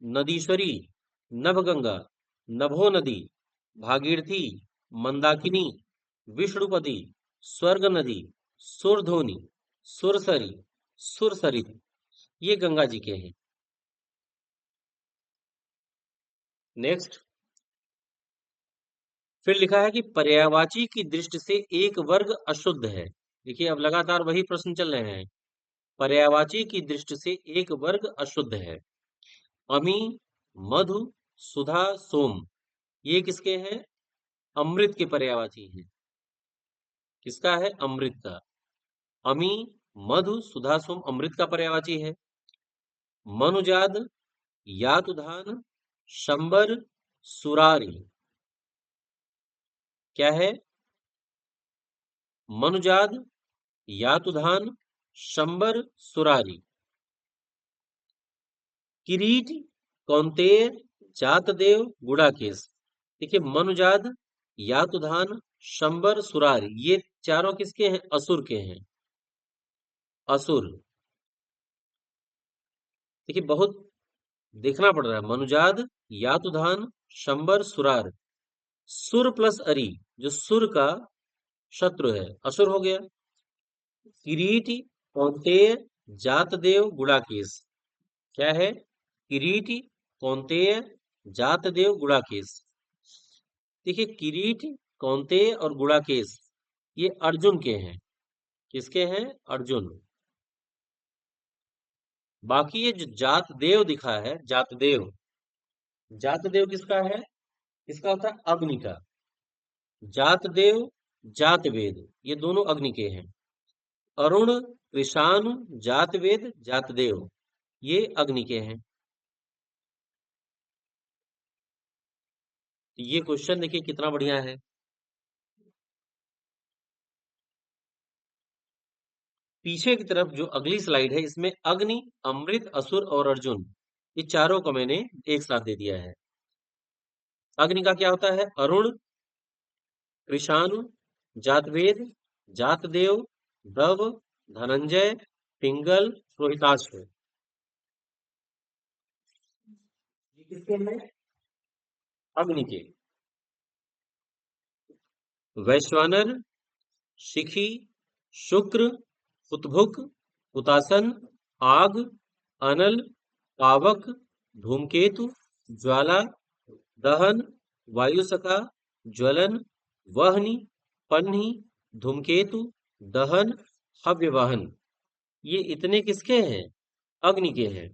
नदीश्वरी, नभगंगा, नभोनदी, भागीरथी, मंदाकिनी, विष्णुपति, स्वर्ग नदी, सुरधोनी, सुरसरी, सुरसरित, ये गंगा जी के हैं। नेक्स्ट, फिर लिखा है कि पर्यायवाची की दृष्टि से एक वर्ग अशुद्ध है। देखिए अब लगातार वही प्रश्न चल रहे हैं। पर्यायवाची की दृष्टि से एक वर्ग अशुद्ध है। अमी, मधु, सुधा, सोम, ये किसके हैं? अमृत के पर्यायवाची हैं। किसका है? अमृत का। अमी, मधु, सुधा, सोम अमृत का पर्यायवाची है। मनुजाद, यातुधान, शंबर, सुरारी, क्या है? मनुजाद, यातुधान, शंबर, सुरारी। किरीट, कौंतेय, जातदेव, गुड़ाकेश। देखिए मनुजाद, यातुधान, शंबर, सुरारी, ये चारों किसके हैं? असुर के हैं, असुर। देखिए बहुत देखना पड़ रहा है। मनुजाद, यातुधान, शंबर, सुरार, सुर प्लस अरी, जो सुर का शत्रु है, असुर हो गया। किरीट, कौंतेय, जातदेव, गुड़ाकेश, क्या है? किरीट, कौंतेय, जातदेव, गुड़ाकेश। देखिए किरीट, कौंतेय और गुड़ाकेश ये अर्जुन के हैं। किसके हैं? अर्जुन। बाकी ये जो जातदेव दिखा है, जातदेव, जातदेव किसका है? इसका होता है अग्नि का। जातदेव, जातवेद, ये दोनों अग्नि के हैं। अरुण, कृषाणु, जातवेद, जातदेव, ये अग्नि के हैं। ये क्वेश्चन देखिए कितना बढ़िया है। पीछे की तरफ जो अगली स्लाइड है इसमें अग्नि, अमृत, असुर और अर्जुन, ये चारों को मैंने एक साथ दे दिया है। अग्नि का क्या होता है? अरुण, कृशानु, जातवेद, जातदेव, दव, धनंजय, पिंगल, रोहिताश्व। ये किसके हैं? अग्नि के। वैश्वानर, शिखी, शुक्र, उत्भुक, हुतासन, आग, अनल, पावक, धूमकेतु, ज्वाला, दहन, वायुसखा, ज्वलन, वहनी, पन्ही, धूमकेतु, दहन, हव्यवाहन। ये इतने किसके हैं? अग्नि के हैं।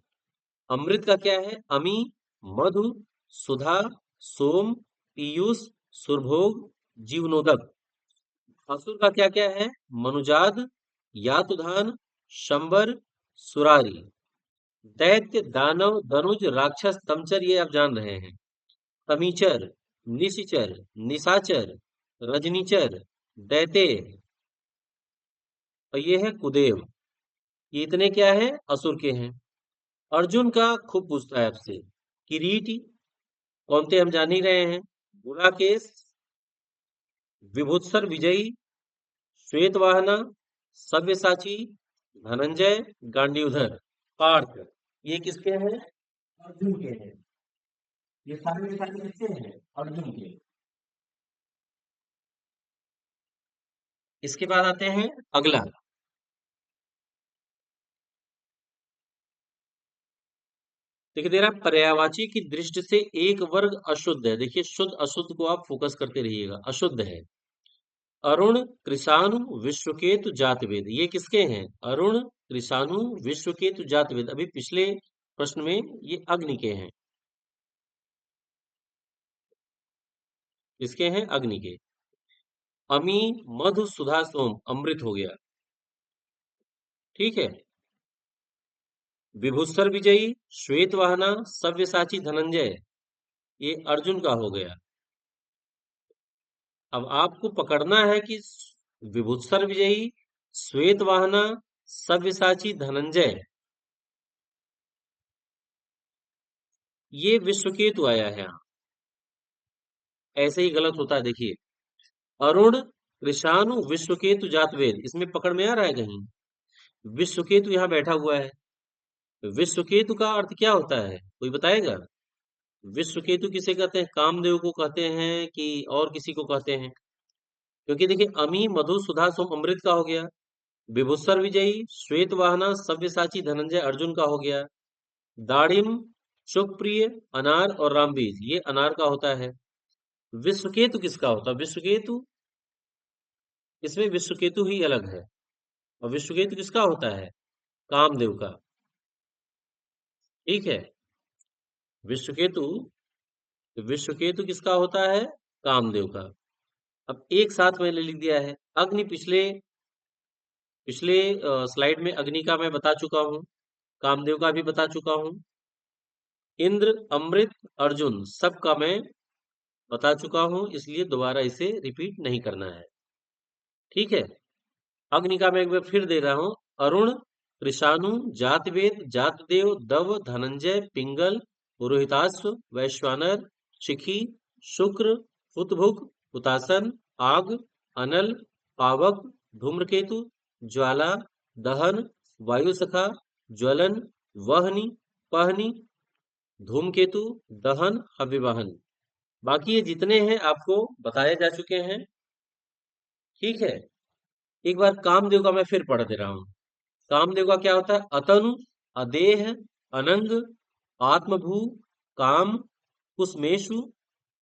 अमृत का क्या है? अमी, मधु, सुधा, सोम, पीयूष, सुरभोग, जीवनोदक। असुर का क्या क्या है? मनुजाद, यातुधान, शंबर, सुरारी। दैत्य, दानव, धनुज, राक्षस, तमचर, ये आप जान रहे हैं। तमीचर, निशिचर, निशाचर, रजनीचर, दैतेय और ये है कुदेव। ये इतने क्या है? असुर के हैं। अर्जुन का खूब पूछता है आपसे। किरीटी, कौनते हम जान ही रहे हैं। गुड़ाकेश, विभुत्सर विजयी, श्वेतवाहना, सव्यसाची, धनंजय, गांडीवधर, पार्थ। ये किसके हैं? अर्जुन के हैं। ये सारे के सारे किसके हैं? अर्जुन के। इसके बाद आते हैं अगला। देखिए दे रहा है, पर्यायवाची की दृष्टि से एक वर्ग अशुद्ध है। देखिए शुद्ध अशुद्ध को आप फोकस करते रहिएगा। अशुद्ध है। अरुण, कृषाणु, विश्वकेतु, जातवेद। ये किसके हैं? अरुण, कृषाणु, विश्वकेतु, जातवेद। अभी पिछले प्रश्न में ये अग्नि के हैं। इसके हैं? अग्नि के। अमी, मधु, सुधा, सोम, अमृत हो गया। ठीक है। विभुस्तर विजयी, श्वेतवाहना, सव्यसाची, धनंजय, ये अर्जुन का हो गया। अब आपको पकड़ना है कि विभुत्सर विजयी, श्वेतवाहना, सव्यसाची, धनंजय, ये विश्वकेतु आया है यहाँ। ऐसे ही गलत होता है। देखिए अरुण, कृषाणु, विश्वकेतु, जातवेद, इसमें पकड़ में आ रहा है कहीं? विश्वकेतु यहाँ बैठा हुआ है। विश्वकेतु का अर्थ क्या होता है? कोई बताएगा? विश्वकेतु किसे कहते हैं? कामदेव को कहते हैं कि और किसी को कहते हैं? क्योंकि देखिए अमी, मधु, सुधा, सोम, अमृत का हो गया। विभुत्सर विजयी, श्वेतवाहना, सव्यसाची, धनंजय, अर्जुन का हो गया। दाड़िम, सुखप्रिय, अनार और रामबीज, ये अनार का होता है। विश्वकेतु किसका होता है? विश्वकेतु, इसमें विश्वकेतु ही अलग है। और विश्वकेतु किसका होता है? कामदेव का। ठीक है। विश्वकेतु, विश्वकेतु किसका होता है? कामदेव का। अब एक साथ मैंने लिख दिया है। अग्नि पिछले पिछले स्लाइड में अग्नि का मैं बता चुका हूं, कामदेव का भी बता चुका हूं। इंद्र, अमृत, अर्जुन, सबका मैं बता चुका हूं, इसलिए दोबारा इसे रिपीट नहीं करना है। ठीक है। अग्नि का मैं एक बार फिर दे रहा हूं। अरुण, कृषाणु, जातवेद, जातदेव, दव, धनंजय, पिंगल, पुरोहिताश्व, वैश्वानर, शिखी, शुक्र, हुतभुक, हुतासन, आग, अनल, पावक, धूम्रकेतु, ज्वाला, दहन, वायुसखा, ज्वलन, वहनी, पहनी, धूमकेतु, दहन, अभिवाहन। बाकी ये जितने हैं आपको बताए जा चुके हैं। ठीक है। एक बार कामदेव का मैं फिर पढ़ दे रहा हूं। कामदेव का क्या होता है? अतनु, अदेह, अनंग, आत्मभू, काम, कुसमेशु,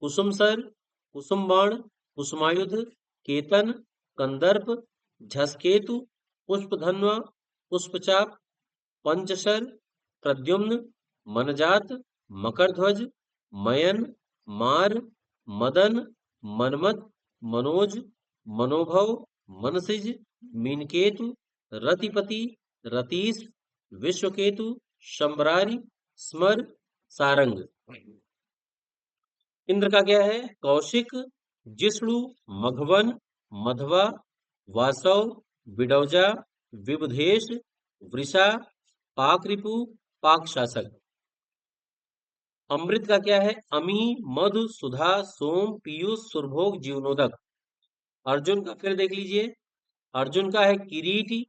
कुसुमसर, कुसुमबाण, कुसुमायुध, केतन, कंदर्प, झसकेतु, पुष्पधन्वा, पुष्पचाप, पंचशर, प्रद्युम्न, मनजात, मकरध्वज, मयन, मार, मदन, मनमत, मनोज, मनोभव, मनसिज, मीनकेतु, रतिपति, रतीश, विश्वकेतु, शंबरारी, स्मर, सारंग। इंद्र का क्या है? कौशिक, जिष्णु, मघवन, मधवा, वासव, बिडौजा, विबुधेश, वृषा, पाकरिपु, पाक शासक। अमृत का क्या है? अमी, मधु, सुधा, सोम, पीयूष, सुरभोग, जीवनोदक। अर्जुन का फिर देख लीजिए। अर्जुन का है किरीटी,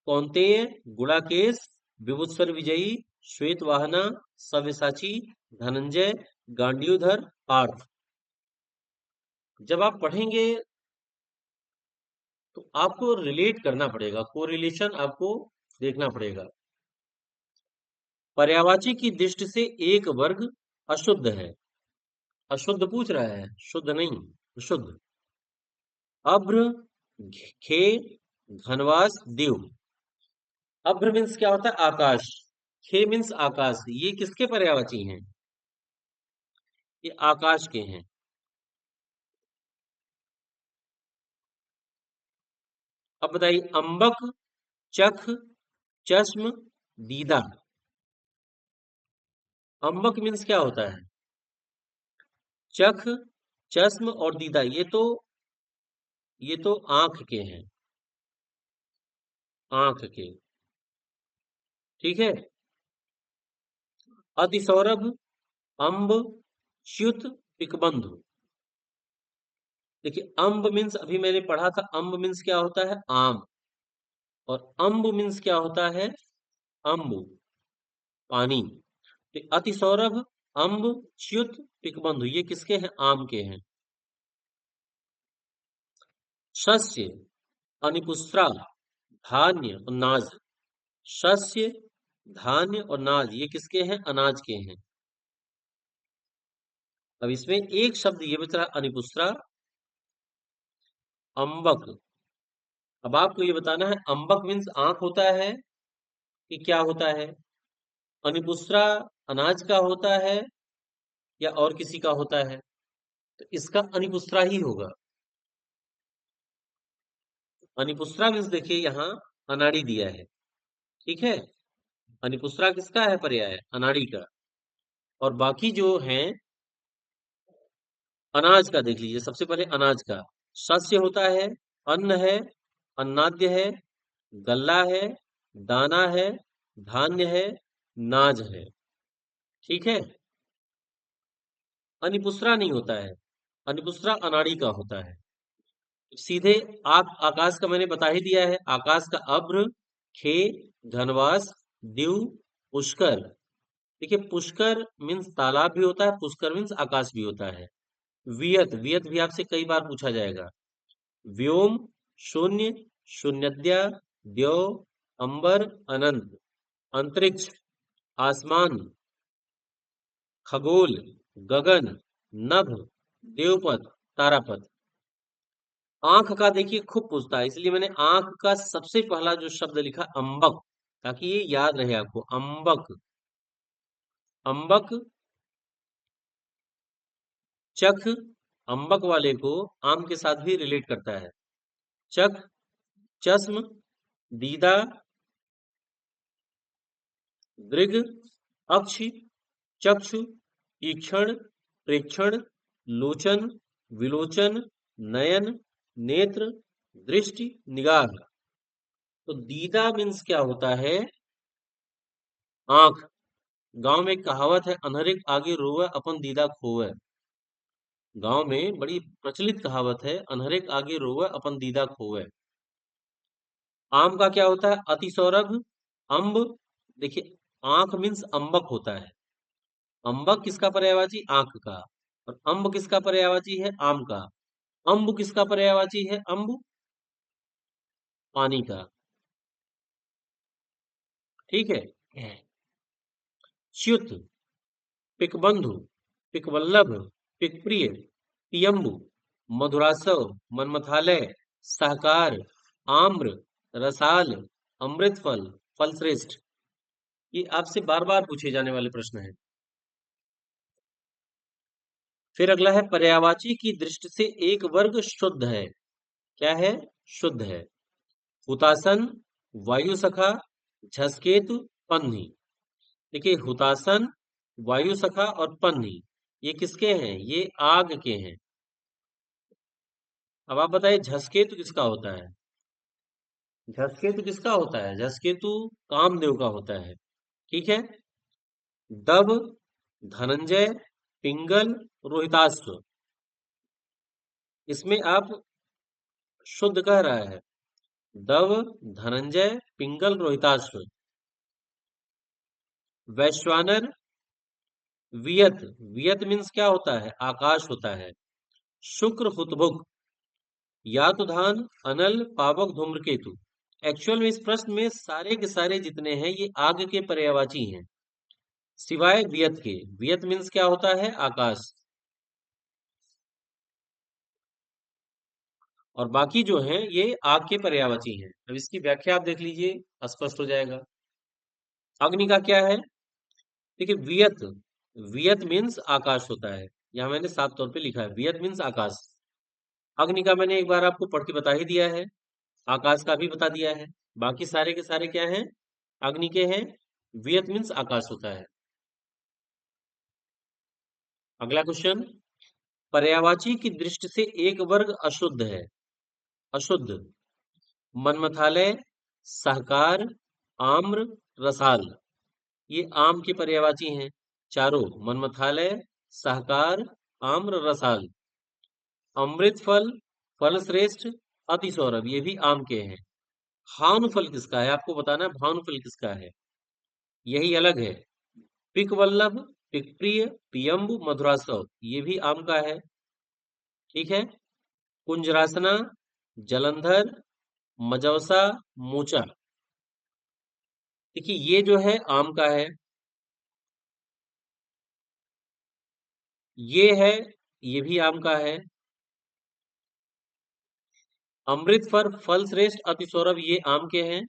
कौंतेय, गुड़ाकेश, विभुत्सर विजयी, श्वेत वाहना, सव्यसाची, धनंजय, गांडीवधर, पार्थ। जब आप पढ़ेंगे तो आपको रिलेट करना पड़ेगा, कोरिलेशन आपको देखना पड़ेगा। पर्यायवाची की दृष्टि से एक वर्ग अशुद्ध है। अशुद्ध पूछ रहा है, शुद्ध नहीं, अशुद्ध। अभ्र, खे, घनवास, दिव। अभ्र मीन्स क्या होता है? आकाश। खे मीन्स आकाश। ये किसके पर्यायवाची हैं? ये आकाश के हैं। अब बताइए, अंबक, चख, चश्म, दीदा। अंबक मीन्स क्या होता है? चख, चश्म और दीदा, ये तो आंख के हैं, आंख के। ठीक है। अतिसौरभ, अंब, च्युत, पिकबंधु। देखिए, अंब मीन्स अभी मैंने पढ़ा था, अंब मीन्स क्या होता है? आम। और अंब मीन्स क्या होता है? अंबु, पानी। तो अतिसौरभ, अंब, च्युत, पिकबंधु, ये किसके हैं? आम के हैं। शस्य, अनिपुस्त्रा, धान्य और नाज। शस्य, धान्य और नाज, ये किसके हैं? अनाज के हैं। अब इसमें एक शब्द ये बच रहा, अनिपुस्त्रा, अंबक। अब आपको ये बताना है, अंबक मीन्स आंख होता है कि क्या होता है? अनिपुस्त्रा अनाज का होता है या और किसी का होता है? तो इसका अनिपुस्त्रा ही होगा। अनिपुस्त्रा मीन्स देखिए, यहाँ अनाड़ी दिया है। ठीक है। अनिपुस्त्रा किसका है पर्याय? अनाड़ी का। और बाकी जो हैं, अनाज का देख लीजिए, सबसे पहले अनाज का। शस्य होता है, अन्न है, अन्नाद्य है, गल्ला है, दाना है, धान्य है, नाज है। ठीक है। अनिपुस्त्रा नहीं होता है, अनिपुस्त्रा अनाड़ी का होता है। सीधे आकाश का मैंने बता ही दिया है। आकाश का अभ्र, खे, घनवास, दिव, पुष्कर। देखिए, पुष्कर मीन्स तालाब भी होता है, पुष्कर मीन्स आकाश भी होता है। वियत, वियत भी आपसे कई बार पूछा जाएगा। व्योम, शून्य, शून्यद्या, द्यौ, अंबर, अनंत, अंतरिक्ष, आसमान, खगोल, गगन, नभ, देवपथ, तारापथ। आंख का देखिए खूब पूछता है, इसलिए मैंने आंख का सबसे पहला जो शब्द लिखा अंबक, ताकि ये याद रहे आपको। अंबक, अंबक। चख, अंबक वाले को आम के साथ भी रिलेट करता है। चख, चश्म, दीदा, दृग, अक्षि, चक्षु, ईक्षण, प्रेक्षण, लोचन, विलोचन, नयन, नेत्र, दृष्टि, निगाह। तो दीदा मीन्स क्या होता है? आंख। गांव में एक कहावत है, अनहरे आगे रोवे अपन दीदा खोवे। गांव में बड़ी प्रचलित कहावत है, अनहरे आगे रोवे अपन दीदा खोवे। आम का क्या होता है? अतिसौरभ, अंब। देखिए, आंख मीन्स अंबक होता है। अंबक किसका पर्यायवाची? आंख का। और अंब किसका पर्यायवाची है? आम का। अंब किसका पर्यायवाची है? अंब, पानी का। ठीक है। च्युत, पिकबंधु, पिकवल्लभ, पिकप्रिय, पियम्बु, मधुरासव, मनमथालय, सहकार, आम्र, रसाल, अमृतफल, फलश्रेष्ठ। ये आपसे बार बार पूछे जाने वाले प्रश्न हैं। फिर अगला है, पर्यायवाची की दृष्टि से एक वर्ग शुद्ध है। क्या है? शुद्ध है। हुतासन, वायुसखा, झसकेतु, पन्ही। देखिए, हुतासन, वायुसखा और पन्ही, ये किसके हैं? ये आग के हैं। अब आप बताइए, झसकेतु किसका होता है? झसकेतु किसका होता है? झसकेतु कामदेव का होता है। ठीक है। दब, धनंजय, पिंगल, रोहिताश्व। इसमें आप शुद्ध कह रहा है। दव, धनंजय, पिंगल, रोहिताश्व। वैश्वानर, वियत। वियत मीन्स क्या होता है? आकाश होता है। शुक्र, हुतभुक। यातुधान, अनल, पावक, धूम्रकेतु। एक्चुअल में इस प्रश्न में सारे के सारे जितने हैं ये आग के पर्यायवाची हैं, सिवाय वियत के। वियत मीन्स क्या होता है? आकाश। और बाकी जो हैं ये आग के पर्यायवाची हैं। अब इसकी व्याख्या आप देख लीजिए, स्पष्ट हो जाएगा। अग्नि का क्या है? देखिए, वियत। वियत मीन्स आकाश होता है। यहाँ मैंने साफ तौर पे लिखा है, वियत मीन्स आकाश। अग्नि का मैंने एक बार आपको पढ़ के बता ही दिया है, आकाश का भी बता दिया है। बाकी सारे के सारे क्या हैं? अग्नि के हैं। वियत मीन्स आकाश होता है। अगला क्वेश्चन, पर्यायवाची की दृष्टि से एक वर्ग अशुद्ध है। अशुद्ध। मनमथालय, सहकार, आम्र, रसाल। ये आम के पर्यायवाची हैं चारों। मनमथालय, सहकार, आम्र, रसाल। अमृत फल, फल श्रेष्ठ, अति सौरभ, ये भी आम के हैं। भानु फल किसका है? आपको बताना है भानु फल किसका है, यही अलग है। पिक वल्लभ, पिक प्रिय, पियम्बु, मधुरासव, ये भी आम का है। ठीक है। कुंजरासना, जलंधर, मजौसा, मूचा। देखिए ये जो है आम का है, ये है, ये भी आम का है। अमृत फल, फल श्रेष्ठ, अति सौरभ, ये आम के हैं।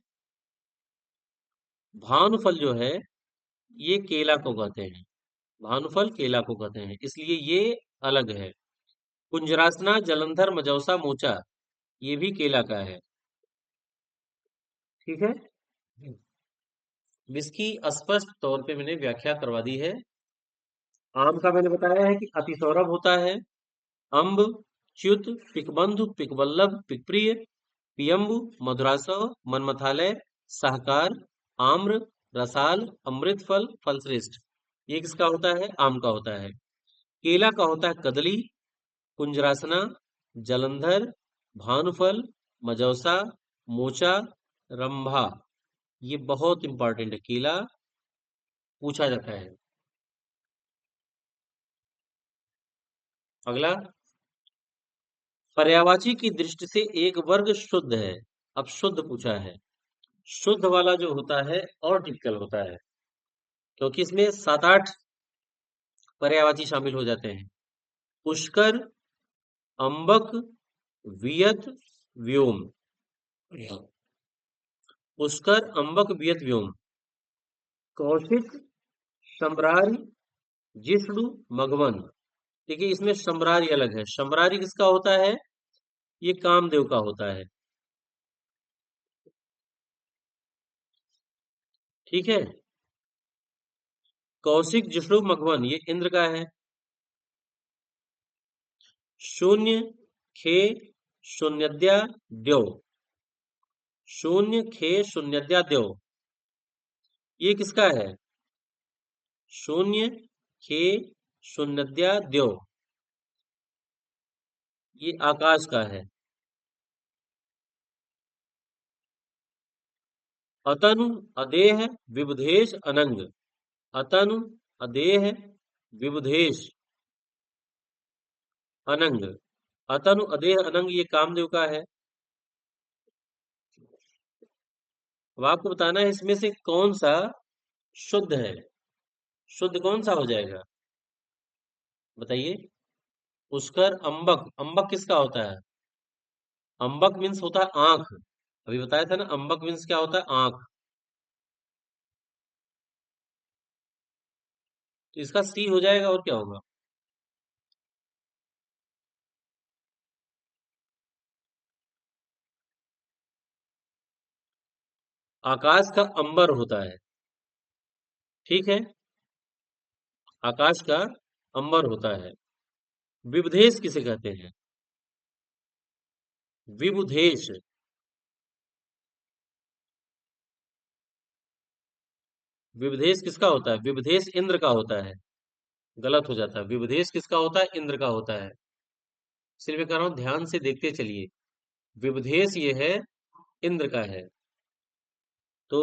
भानुफल जो है ये केला को कहते हैं। भानुफल केला को कहते हैं, इसलिए ये अलग है। कुंजरासना, जलंधर, मजौसा, मोचा, ये भी केला का है। ठीक है। इसकी स्पष्ट तौर पे मैंने व्याख्या करवा दी है। आम का मैंने बताया है कि अति सौरभ होता है। अम्ब, च्युत, पिकबंधु, पिकवल्लभ, पिकप्रिय, पियम्बु, मधुरासव, मनमथालय, सहकार, आम्र, रसाल, अमृत फल, फलश्रेष्ठ, ये किसका होता है? आम का होता है। केला का होता है कदली, कुंजरासना, जलंधर, भानुफल, मजौसा, मोचा, रंभा। ये बहुत इंपॉर्टेंट है, केला पूछा जाता है। अगला, पर्यायवाची की दृष्टि से एक वर्ग शुद्ध है। अब शुद्ध पूछा है। शुद्ध वाला जो होता है और टिपिकल होता है, क्योंकि इसमें 7-8 पर्यायवाची शामिल हो जाते हैं। पुष्कर, अंबक, वियत, व्योम। पुष्कर, अंबक, वियत, व्योम। कौशिक, सम्रारी, जिष्णु, मघवन। देखिए इसमें सम्रारी अलग है। सम्रारी किसका होता है? ये कामदेव का होता है। ठीक है। कौशिक, जिष्णु, मघवन, ये इंद्र का है। शून्य, खे, शून्यद्या, द्यो। शून्य, खे, शून्यद्या, द्यो, ये किसका है? शून्य, खे, शून्यद्या, द्यो, ये आकाश का है। अतनु, अदेह, विबुधेश, अनंग। अतनु, अदेह, विबुधेश, अनंग। अतनु, अदेह, अनंग, ये कामदेव का है। अब आपको बताना है इसमें से कौन सा शुद्ध है। शुद्ध कौन सा हो जाएगा, बताइए। पुष्कर, अंबक। अंबक किसका होता है? अंबक मीन्स होता है आंख। अभी बताया था ना, अंबक मीन्स क्या होता है? आंख। तो इसका सी हो जाएगा, और क्या होगा? आकाश का अंबर होता है। ठीक है। आकाश का अंबर होता है। विबुधेश किसे कहते हैं? विबुधेश। विबुधेश किसका होता है? विबुधेश इंद्र का होता है। गलत हो जाता है। विबुधेश किसका होता है? इंद्र का होता है। सिर्फ मैं कह रहा हूं ध्यान से देखते चलिए। विबुधेश ये है इंद्र का है। तो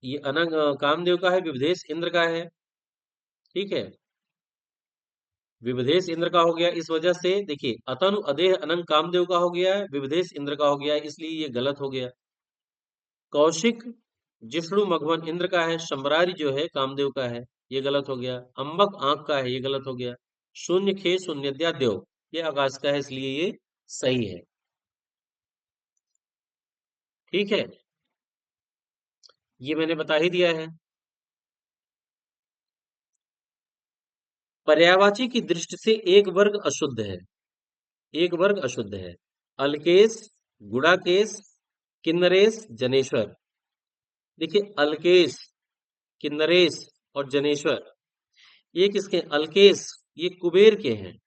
ये अनंग कामदेव का है, विबुधेश इंद्र का है। ठीक है, विबुधेश इंद्र का हो गया। इस वजह से देखिए, अतनु अदेह अनंग कामदेव का हो गया है, विबुधेश इंद्र का हो गया है, इसलिए ये गलत हो गया। कौशिक जिष्णु मघवन इंद्र का है, शंबरारी जो है कामदेव का है, ये गलत हो गया। अंबक आंख का है, ये गलत हो गया। शून्य खे शून्यद्या देव, ये आकाश का है, इसलिए ये सही है। ठीक है, ये मैंने बता ही दिया है। पर्यायवाची की दृष्टि से एक वर्ग अशुद्ध है। एक वर्ग अशुद्ध है। अलकेश, गुड़ाकेश, किन्नरेश, जनेश्वर। देखिए, अलकेश, किन्नरेश और जनेश्वर, ये किसके? अलकेश ये कुबेर के हैं।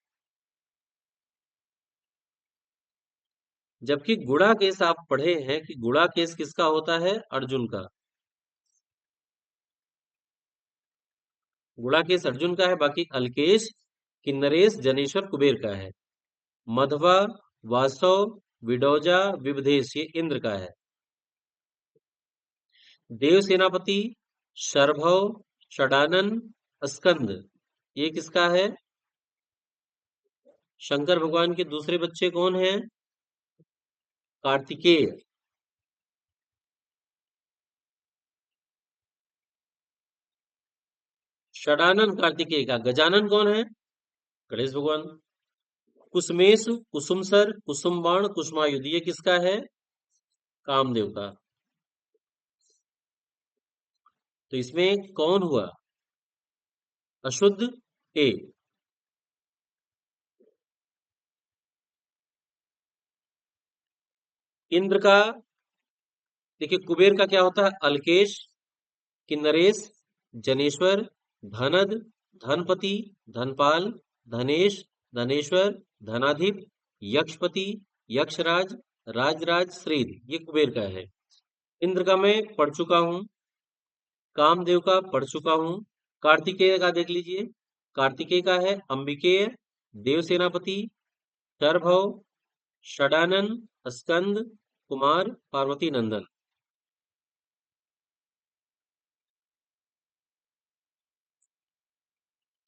जबकि गुड़ाकेश आप पढ़े हैं कि गुड़ाकेश किसका होता है? अर्जुन का। गुड़ाकेश अर्जुन का है, बाकी अलकेश, किन्नरेश, जनेश्वर कुबेर का है। मधवा, वासव, विडोजा, विबुधेश ये इंद्र का है। देव सेनापति, शर्भव, षडानन, स्कंद ये किसका है? शंकर भगवान के दूसरे बच्चे कौन हैं? कार्तिकेय। षडानन कार्तिकेय का। गजानन कौन है? गणेश भगवान। कुसुमेश, कुसुमसर, कुसुमबाण, कुसुमायुध ये किसका है? कामदेव का। तो इसमें कौन हुआ अशुद्ध? ए। इंद्र का, देखिए कुबेर का क्या होता है? अलकेश, किन्नरेश, जनेश्वर, धनद, धनपति, धनपाल, धनेश, धनेश्वर, धनाधिप, यक्षपति, यक्षराज, राजराज, श्रीध ये कुबेर का है। इंद्र का मैं पढ़ चुका हूं, कामदेव का पढ़ चुका हूं। कार्तिकेय का देख लीजिए। कार्तिकेय का है अंबिकेय, देव सेनापति, शरभव, षडानन, स्कंद, कुमार, पार्वती नंदन।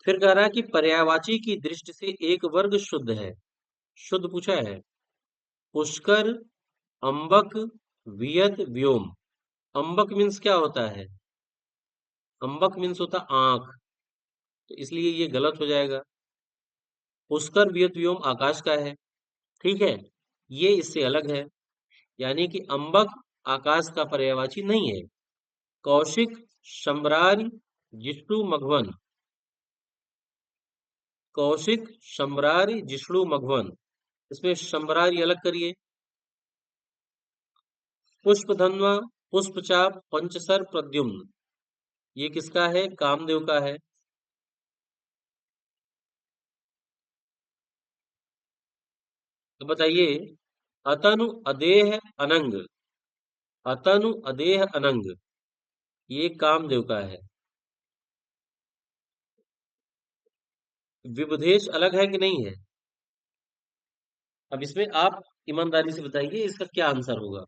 फिर कह रहा है कि पर्यायवाची की दृष्टि से एक वर्ग शुद्ध है। शुद्ध पूछा है। पुष्कर, अंबक, वियत, व्योम। अंबक मीन्स क्या होता है? अंबक मीन्स होता आंख, तो इसलिए ये गलत हो जाएगा। पुष्कर, वियत, व्योम आकाश का है। ठीक है, ये इससे अलग है, यानी कि अंबक आकाश का पर्यायवाची नहीं है। कौशिक, शंबरार, जिष्णु, मघवन। कौशिक, शंबरार, जिष्णु, मघवन, इसमें शंबरारी अलग करिए। पुष्पधन्वा, पुष्पचाप, पंचसर, प्रद्युम्न ये किसका है? कामदेव का है। तो बताइए, अतनु अदेह अनंग, अतनु अदेह अनंग ये कामदेव का है। विबुधेश अलग है कि नहीं है? अब इसमें आप ईमानदारी से बताइए इसका क्या आंसर होगा।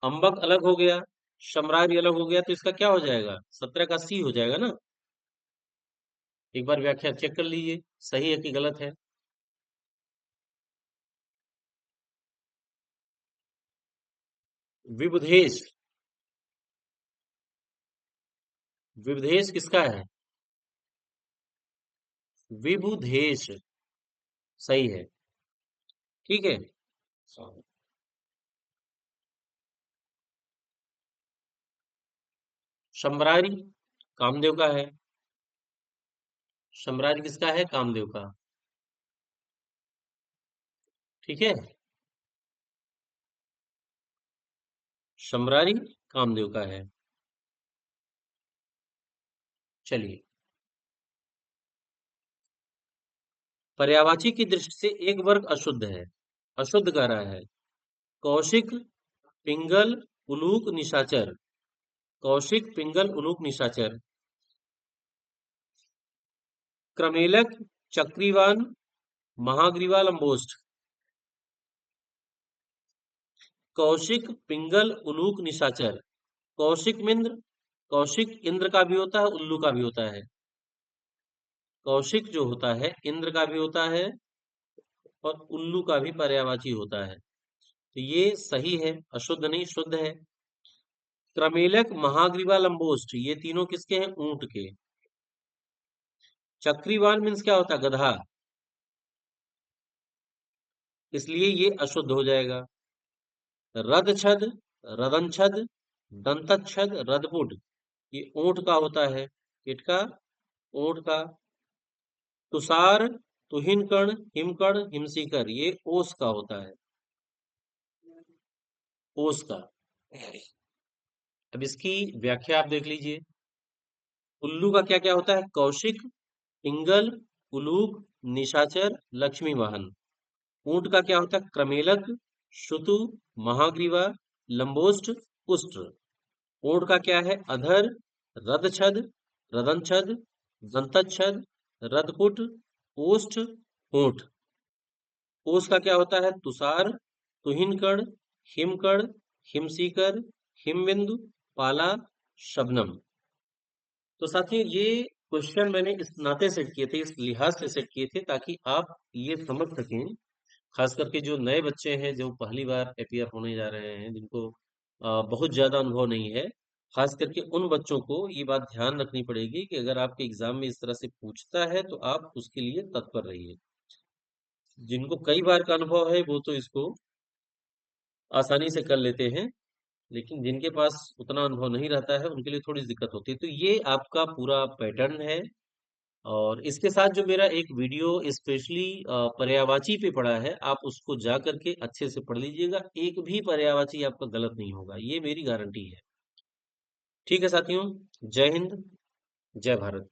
अंबक अलग हो गया, शमरारी अलग हो गया, तो इसका क्या हो जाएगा? 17 का सी हो जाएगा ना। एक बार व्याख्या चेक कर लीजिए, सही है कि गलत है। विबुधेश, विबुधेश किसका है? विबुधेश सही है। ठीक है। शंबरारी कामदेव का है। शंबरारी किसका है? कामदेव का। ठीक है, शंबरारी कामदेव का है। चलिए, पर्यायवाची की दृष्टि से एक वर्ग अशुद्ध है। अशुद्ध कह रहा है। कौशिक, पिंगल, उलूक, निशाचर। कौशिक, पिंगल, उलूक, निशाचर। क्रमेलक, चक्रीवान, महाग्रीवा, लंबोष्ठ। कौशिक, पिंगल, उलूक, निशाचर। कौशिक मिंद्र, कौशिक इंद्र का भी होता है, उल्लू का भी होता है। कौशिक जो होता है इंद्र का भी होता है और उल्लू का भी पर्यायवाची होता है। तो ये सही है, अशुद्ध नहीं, शुद्ध है। क्रमेलक, महाग्रीवा, लंबोष्ठ, ये तीनों किसके हैं? ऊंट के। चक्रीवाल मीन्स क्या होता है? गधा, इसलिए ये अशुद्ध हो जाएगा। रदछद, रदनछद, दंतच्छद, रदपुट, ये ऊंट का होता है। किसका? ऊंट का। तुषार, तुहिनकण, हिमकण, हिमसीकर, ये ओस का होता है। ओस का। अब इसकी व्याख्या आप देख लीजिए। उल्लू का क्या क्या होता है? कौशिक, पिंगल, उलूक, निशाचर, लक्ष्मी वाहन। ऊंट का क्या होता है? क्रमेलक, श्रुतु, महाग्रीवा, लंबोष्ठ, उष्ट्र। ऊंट का क्या है? अधर, रदछद, रदनछद, दंतच्छद, रदपुट, ओष्ठ, होंठ। ओस का क्या होता है? तुषार, तुहिनकण, हिमकण, हिमसीकर, हिमबिंदु, पाला, शबनम। तो साथियों ये क्वेश्चन मैंने इस नाते सेट किए थे, इस लिहाज से सेट किए थे ताकि आप ये समझ सकें, खास करके जो नए बच्चे हैं जो पहली बार अपीयर होने जा रहे हैं, जिनको बहुत ज्यादा अनुभव नहीं है, खास करके उन बच्चों को ये बात ध्यान रखनी पड़ेगी कि अगर आपके एग्जाम में इस तरह से पूछता है तो आप उसके लिए तत्पर रहिए। जिनको कई बार का अनुभव है वो तो इसको आसानी से कर लेते हैं, लेकिन जिनके पास उतना अनुभव नहीं रहता है उनके लिए थोड़ी दिक्कत होती है। तो ये आपका पूरा पैटर्न है। और इसके साथ जो मेरा एक वीडियो स्पेशली पर्यायवाची पे पड़ा है, आप उसको जा करके अच्छे से पढ़ लीजिएगा। एक भी पर्यायवाची आपका गलत नहीं होगा, ये मेरी गारंटी है। ठीक है साथियों, जय हिंद, जय भारत।